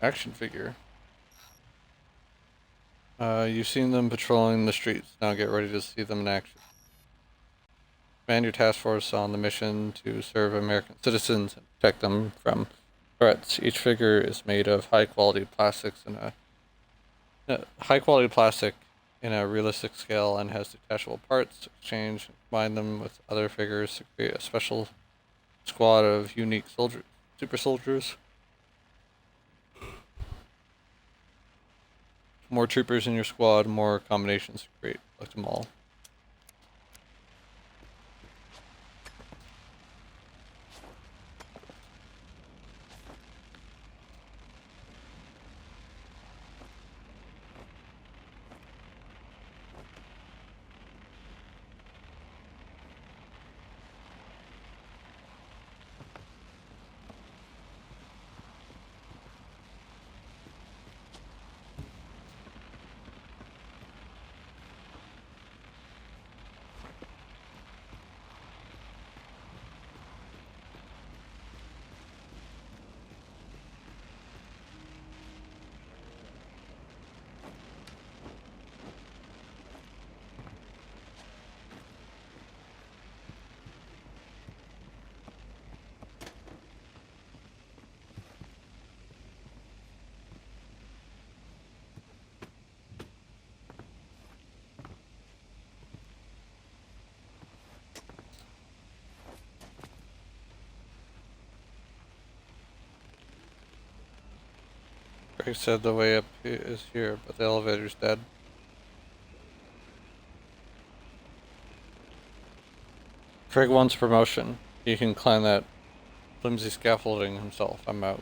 Action figure. You've seen them patrolling the streets. Now get ready to see them in action. Command your task force on the mission to serve American citizens and protect them from threats. Each figure is made of high quality plastics and high quality plastic in a realistic scale and has detachable parts. Exchange and combine them with other figures to create a special squad of unique soldiers, super soldiers. More troopers in your squad, more combinations to create. Collect them all. Greg said the way up is here, but the elevator's dead. Craig wants promotion. He can climb that flimsy scaffolding himself. I'm out.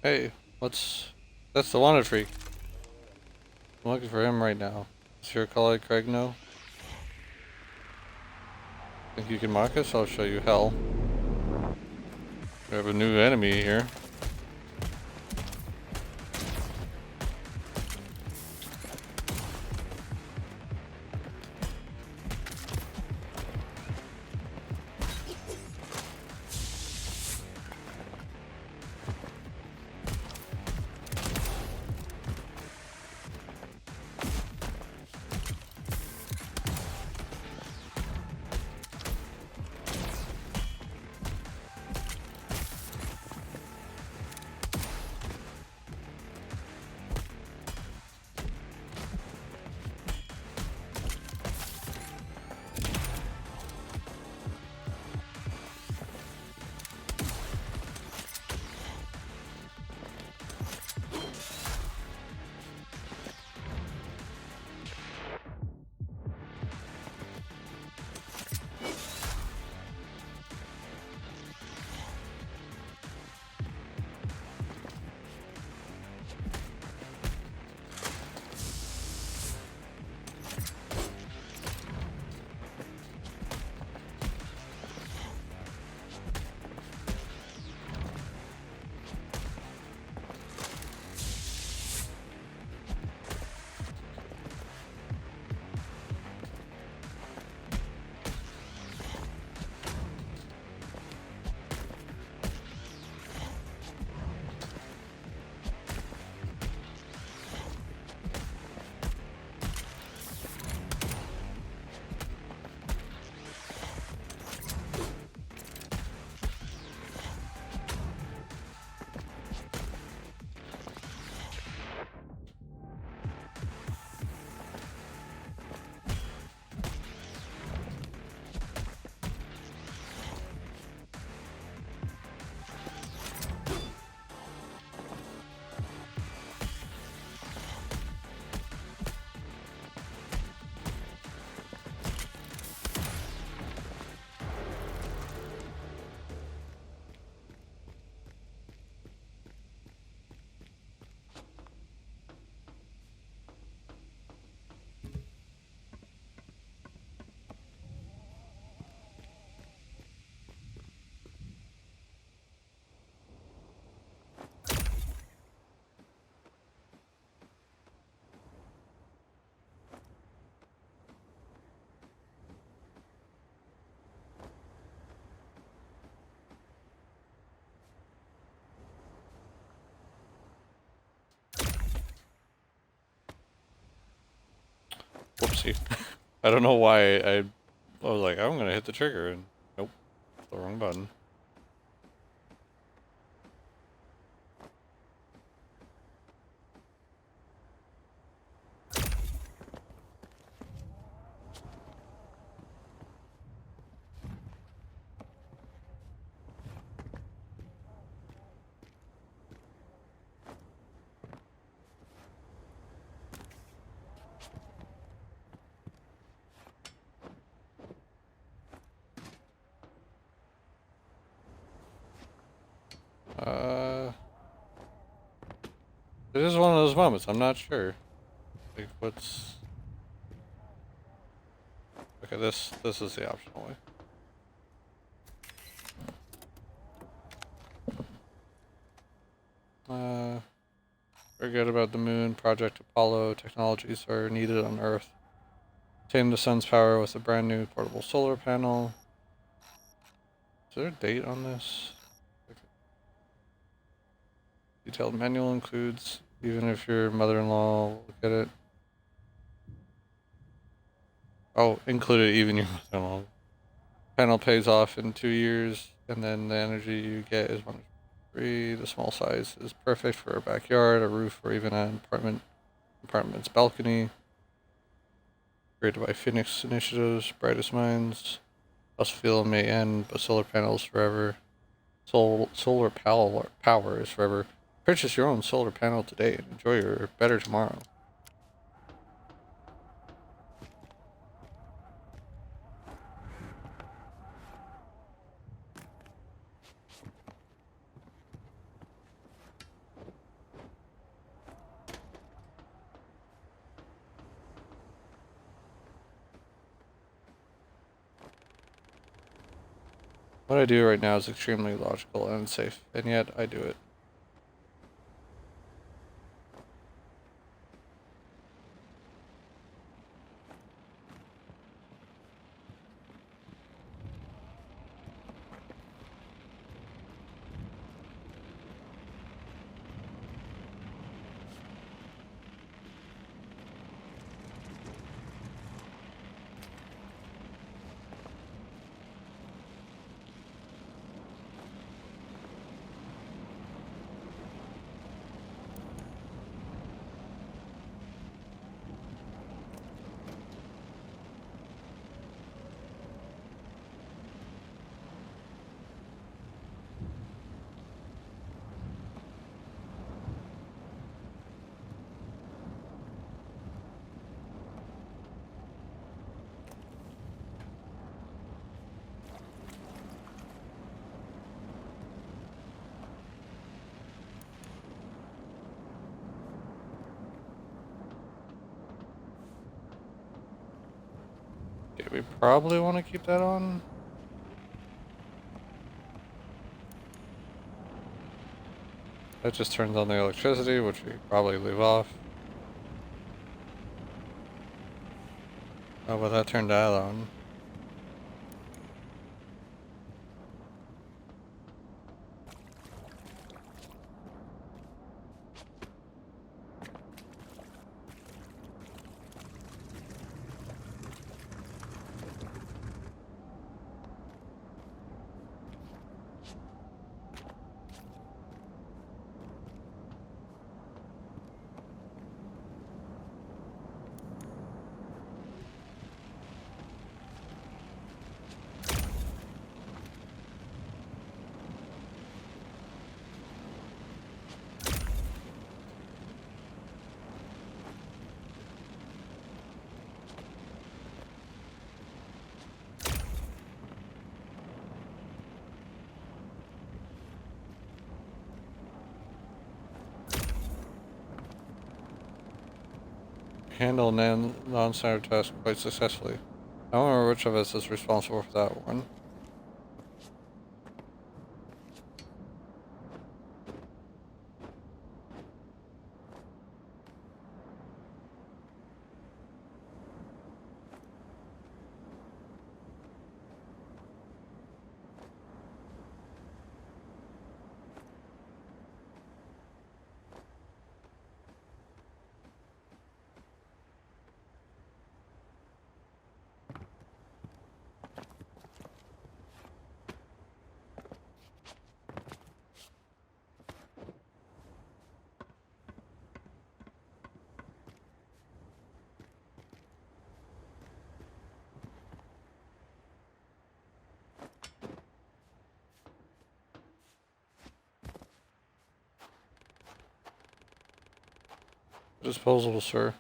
Hey, that's the wanted freak. I'm looking for him right now. Does your colleague Craig know? Think you can mock us? I'll show you hell. We have a new enemy here. Whoopsie. I don't know why I was like, I'm gonna hit the trigger, and nope, the wrong button. Uh, it is one of those moments. I'm not sure. Like, what's... Okay, this is the optional way. Forget about the moon. Project Apollo technologies are needed on Earth. Obtain the sun's power with a brand new portable solar panel. Is there a date on this? Detailed manual includes, even if your mother-in-law will look at it. Oh, included even your mother-in-law. Panel pays off in 2 years, and then the energy you get is 1 free. The small size is perfect for a backyard, a roof, or even an apartment's balcony. Created by Phoenix Initiatives, Brightest Minds. Fossil fuel may end, but solar panels forever. Solar power is forever. Purchase your own solar panel today and enjoy your better tomorrow. What I do right now is extremely logical and unsafe, and yet I do it. Okay, we probably want to keep that on. That just turns on the electricity, which we probably leave off. Oh, but that turned that on. Handle non-standard task quite successfully. I don't remember which of us is responsible for that one. Disposable, sir.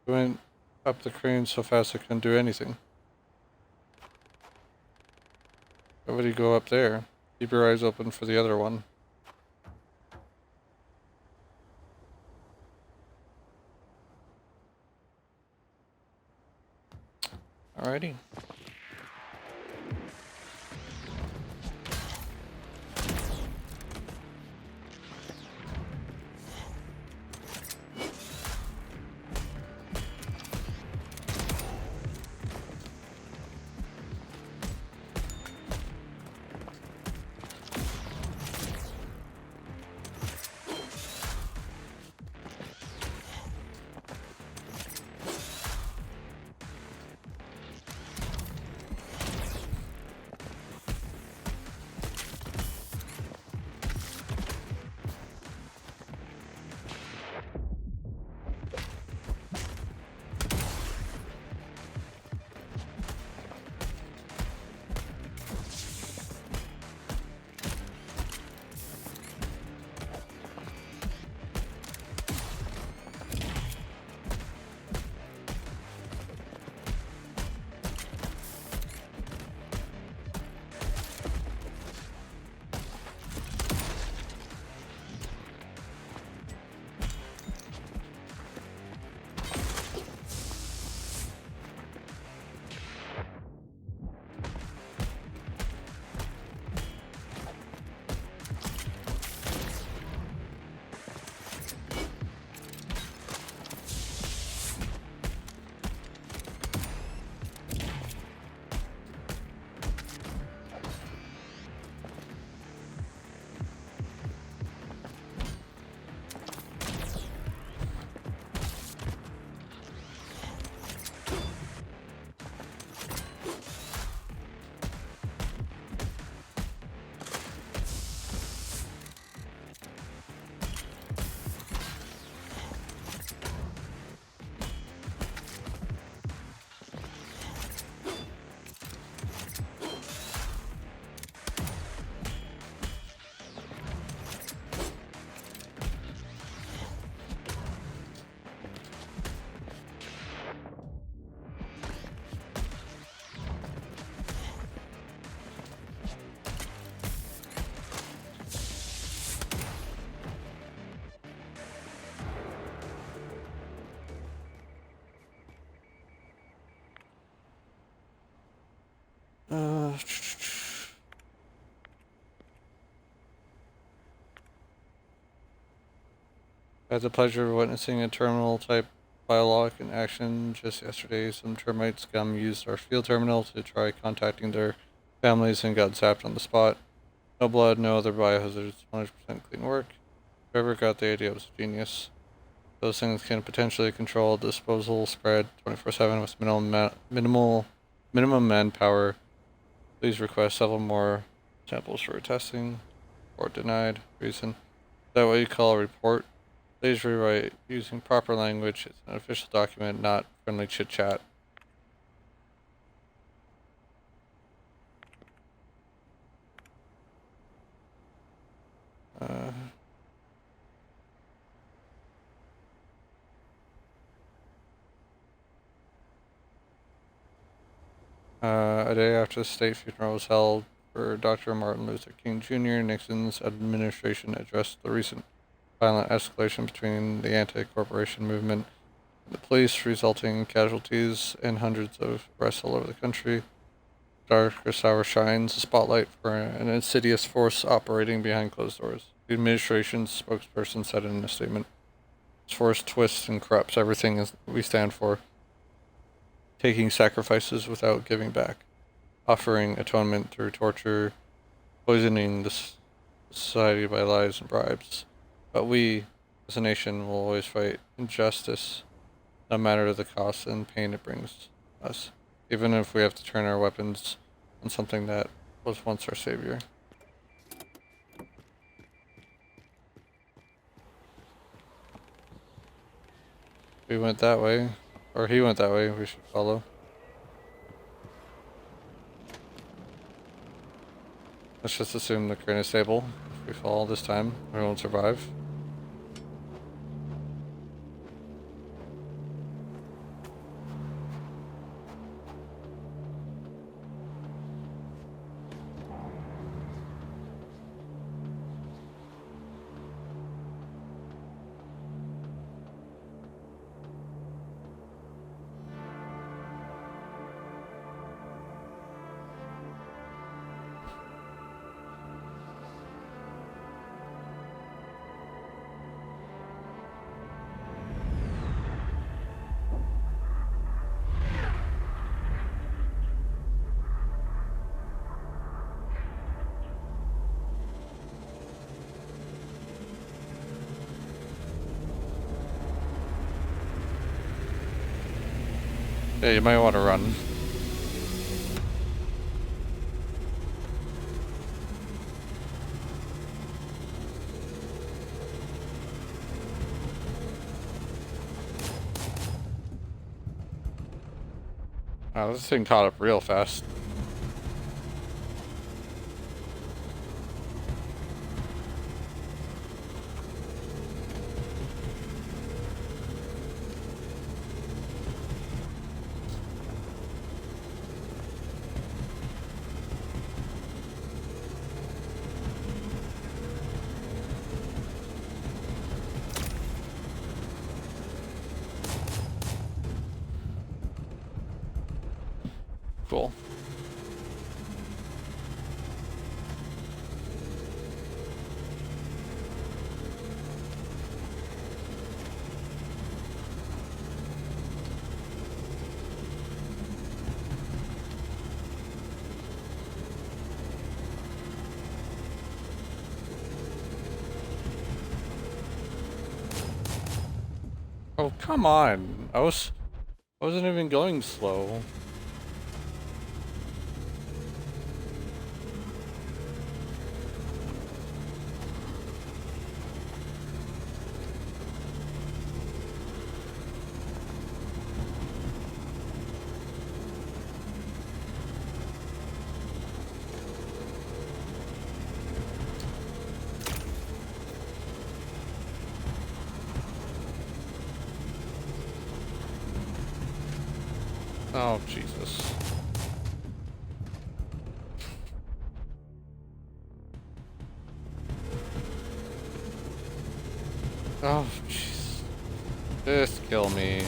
We went up the crane so fast it couldn't do anything. Why would he go up there? Keep your eyes open for the other one. Alrighty. I had the pleasure of witnessing a terminal type biolog in action just yesterday. Some termite scum used our field terminal to try contacting their families and got zapped on the spot. No blood, no other biohazards, 100% clean work. Whoever got the idea was a genius. Those things can potentially control disposal spread 24/7 with minimum manpower. Please request several more samples for testing. Report denied. Reason. Is that what you call a report? Please rewrite using proper language. It's an official document, not friendly chit chat. A day after the state funeral was held for Dr. Martin Luther King Jr., Nixon's administration addressed the recent violent escalation between the anti-corporation movement and the police, resulting in casualties and hundreds of arrests all over the country. Darkest hour shines a spotlight for an insidious force operating behind closed doors. The administration's spokesperson said in a statement, "This force twists and corrupts everything we stand for, taking sacrifices without giving back, offering atonement through torture, poisoning the society by lies and bribes. But we, as a nation, will always fight injustice, no matter the cost and pain it brings us, even if we have to turn our weapons on something that was once our savior." We went that way, or he went that way, we should follow. Let's just assume the crane is stable. If we fall this time, we won't survive. Yeah, you might want to run. Wow, this thing caught up real fast. Cool. Oh, come on. I wasn't even going slow. Oh, Jesus. Oh, jeez. Just kill me.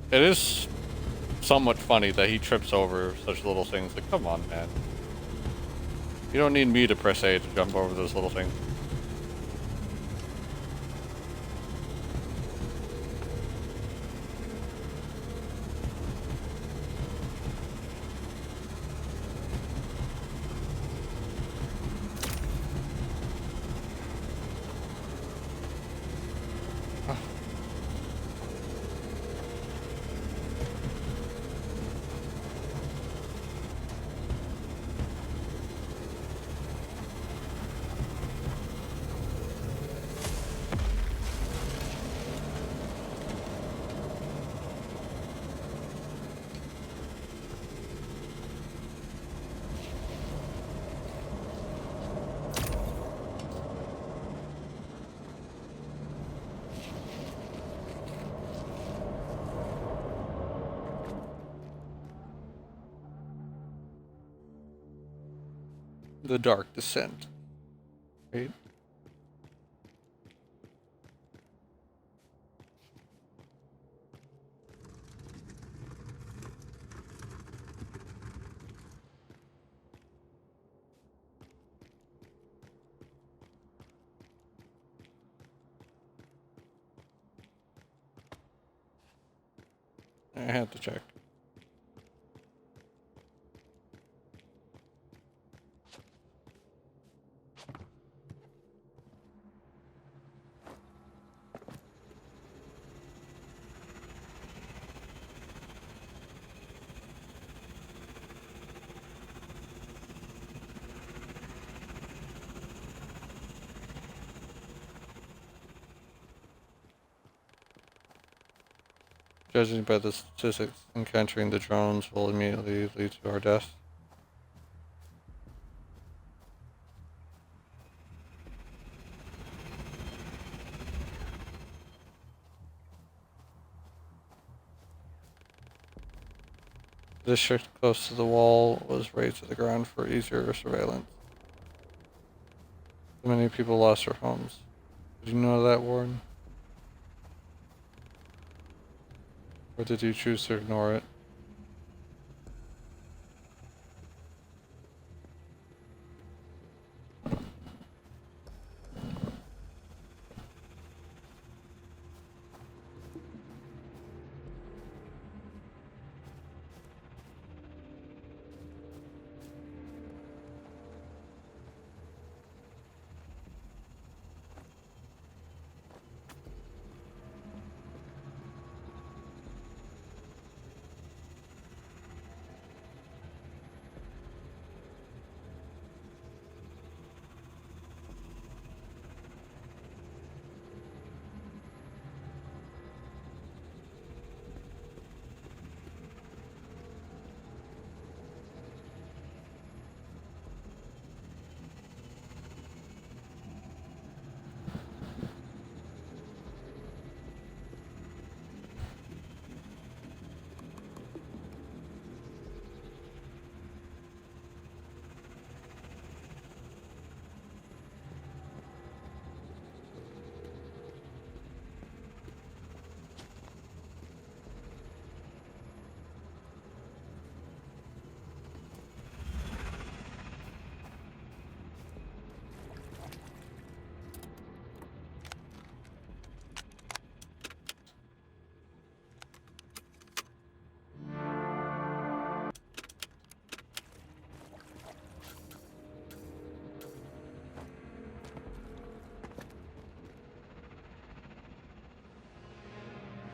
It is somewhat funny that he trips over such little things. Like, come on, man. You don't need me to press A to jump over those little things. The Dark Descent. Right? I have to check. Judging by the statistics, encountering the drones will immediately lead to our death. The district close to the wall was raised to the ground for easier surveillance. Many people lost their homes. Did you know that, Warren? Or did you choose to ignore it?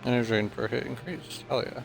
Energy drain per hit increased. Hell yeah.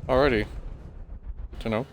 Alrighty. Good to know.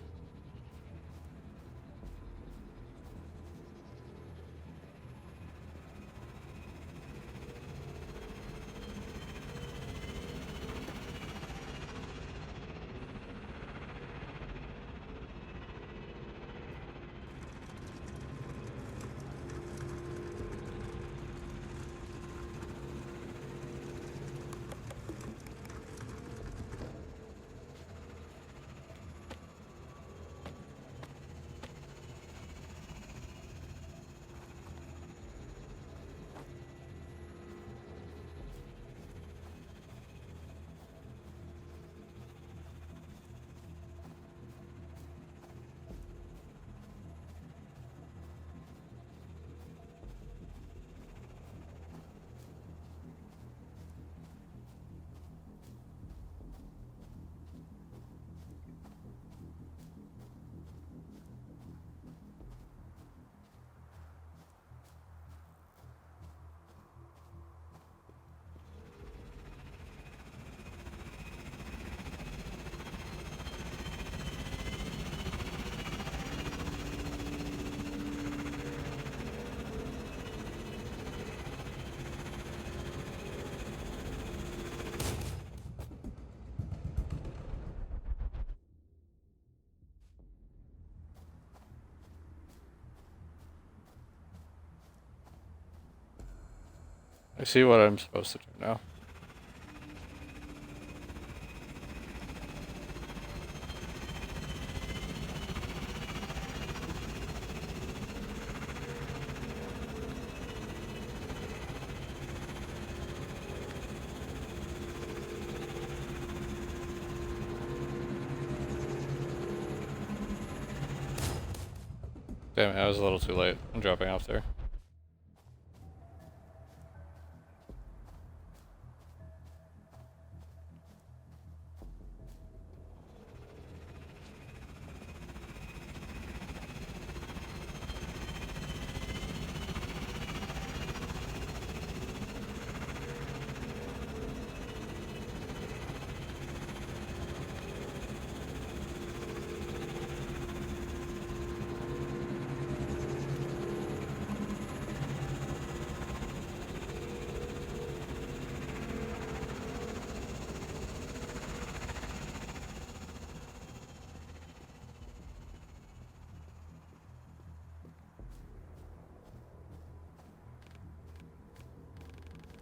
I see what I'm supposed to do now. Damn it, I was a little too late. I'm dropping off there.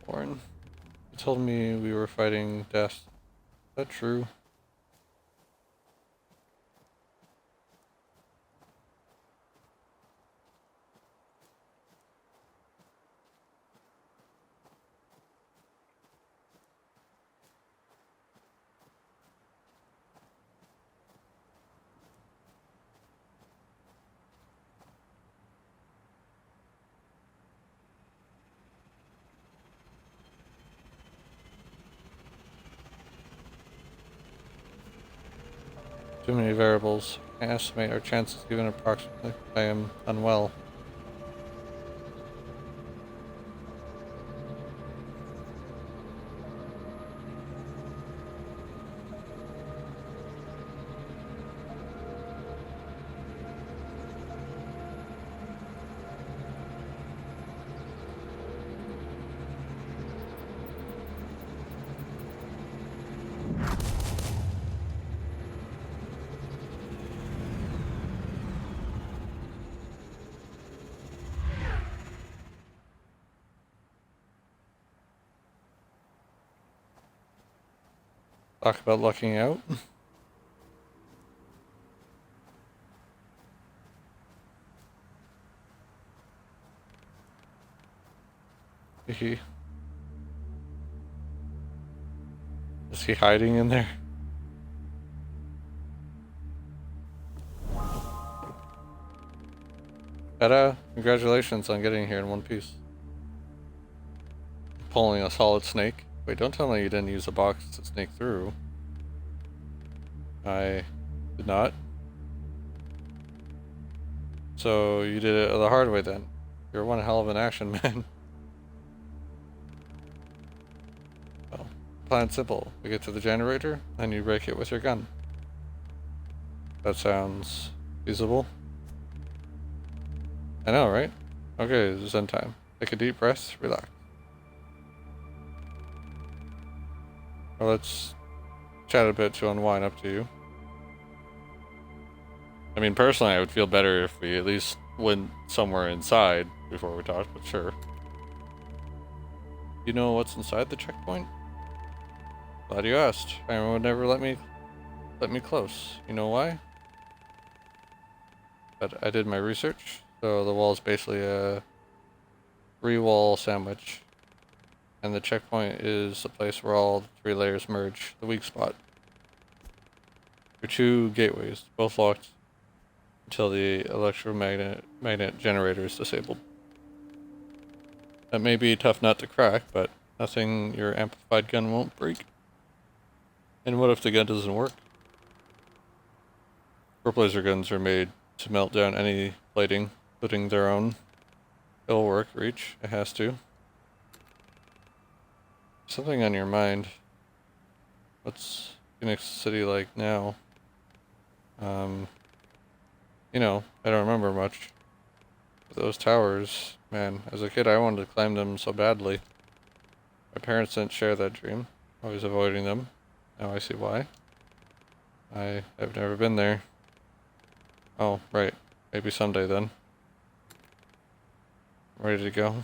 Warren, you told me we were fighting death. Is that true? Too many variables. I estimate our chances given approximately. I am unwell. Talk about lucking out. Is he hiding in there? Ta-da! Congratulations on getting here in one piece. Pulling a solid snake. Wait, don't tell me you didn't use a box to snake through. I did not. So you did it the hard way then. You're one hell of an action man. Well, plan's simple. We get to the generator, and you break it with your gun. That sounds feasible. I know, right? Okay, Zen time. Take a deep breath, relax. Well, let's chat a bit to unwind. Up to you. I mean, personally, I would feel better if we at least went somewhere inside before we talked, but sure. You know what's inside the checkpoint? Glad you asked. Iron would never let me close. You know why? But I did my research. So the wall is basically a three-wall sandwich. And the checkpoint is the place where all three layers merge, the weak spot. There are two gateways, both locked until the magnet generator is disabled. That may be a tough nut to crack, but nothing your amplified gun won't break. And what if the gun doesn't work? Rope laser guns are made to melt down any plating, including their own. It'll work, Reach. It has to. Something on your mind. What's Phoenix City like now? You know, I don't remember much. But those towers, man, as a kid I wanted to climb them so badly. My parents didn't share that dream, always avoiding them. Now I see why. I've never been there. Oh, right. Maybe someday then. Ready to go?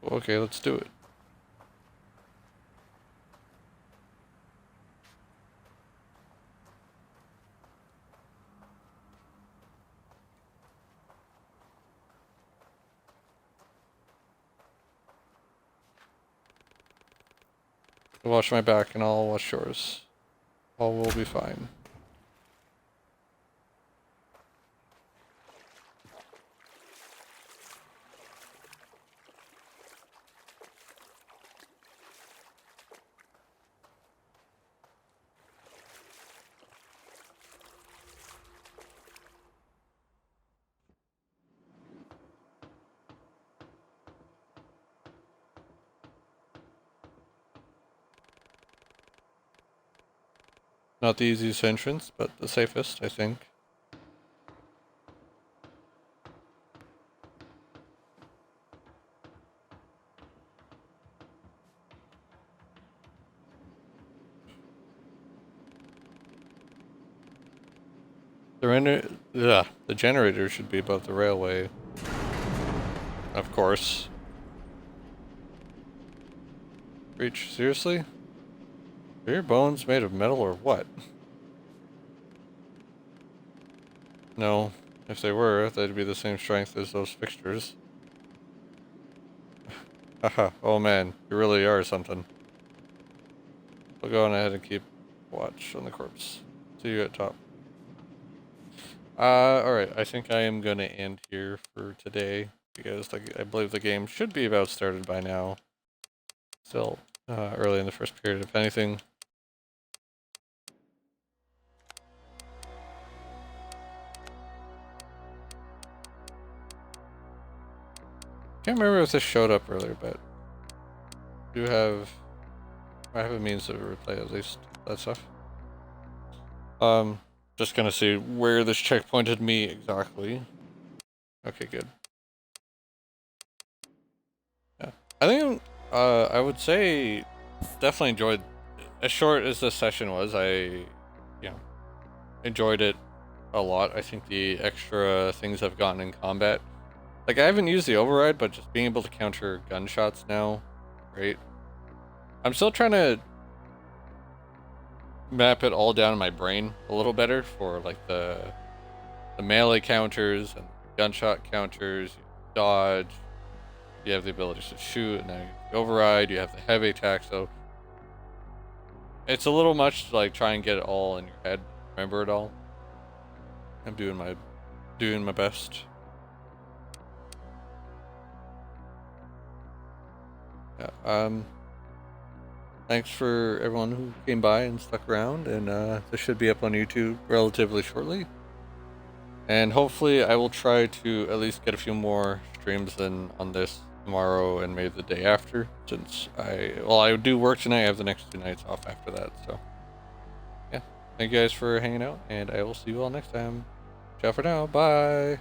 Okay, let's do it. I'll wash my back and I'll wash yours. All will be fine. Not the easiest entrance, but the safest, I think. The generator should be above the railway. Of course. Reach, seriously? Are your bones made of metal or what? No, if they were, they'd be the same strength as those fixtures. Haha, oh man, you really are something. We'll go on ahead and keep watch on the corpse. See you at top. Alright, I think I am gonna end here for today, because I believe the game should be about started by now. Still, early in the first period, if anything. Can't remember if this showed up earlier, but I have a means to replay at least that stuff. Just gonna see where this checkpointed me exactly. Okay, good. Yeah, I think I would say definitely enjoyed. As short as this session was, enjoyed it a lot. I think the extra things I've gotten in combat, like I haven't used the override, but just being able to counter gunshots now, right? I'm still trying to map it all down in my brain a little better for like the melee counters and gunshot counters, dodge. You have the ability to shoot, and then you override. You have the heavy attack, so it's a little much to like try and get it all in your head, remember it all. I'm doing my best. Yeah. Thanks for everyone who came by and stuck around, and this should be up on YouTube relatively shortly. And hopefully I will try to at least get a few more streams than on this tomorrow and maybe the day after, since I do work tonight. I have the next 2 nights off after that, so yeah. Thank you guys for hanging out, and I will see you all next time. Ciao for now. Bye.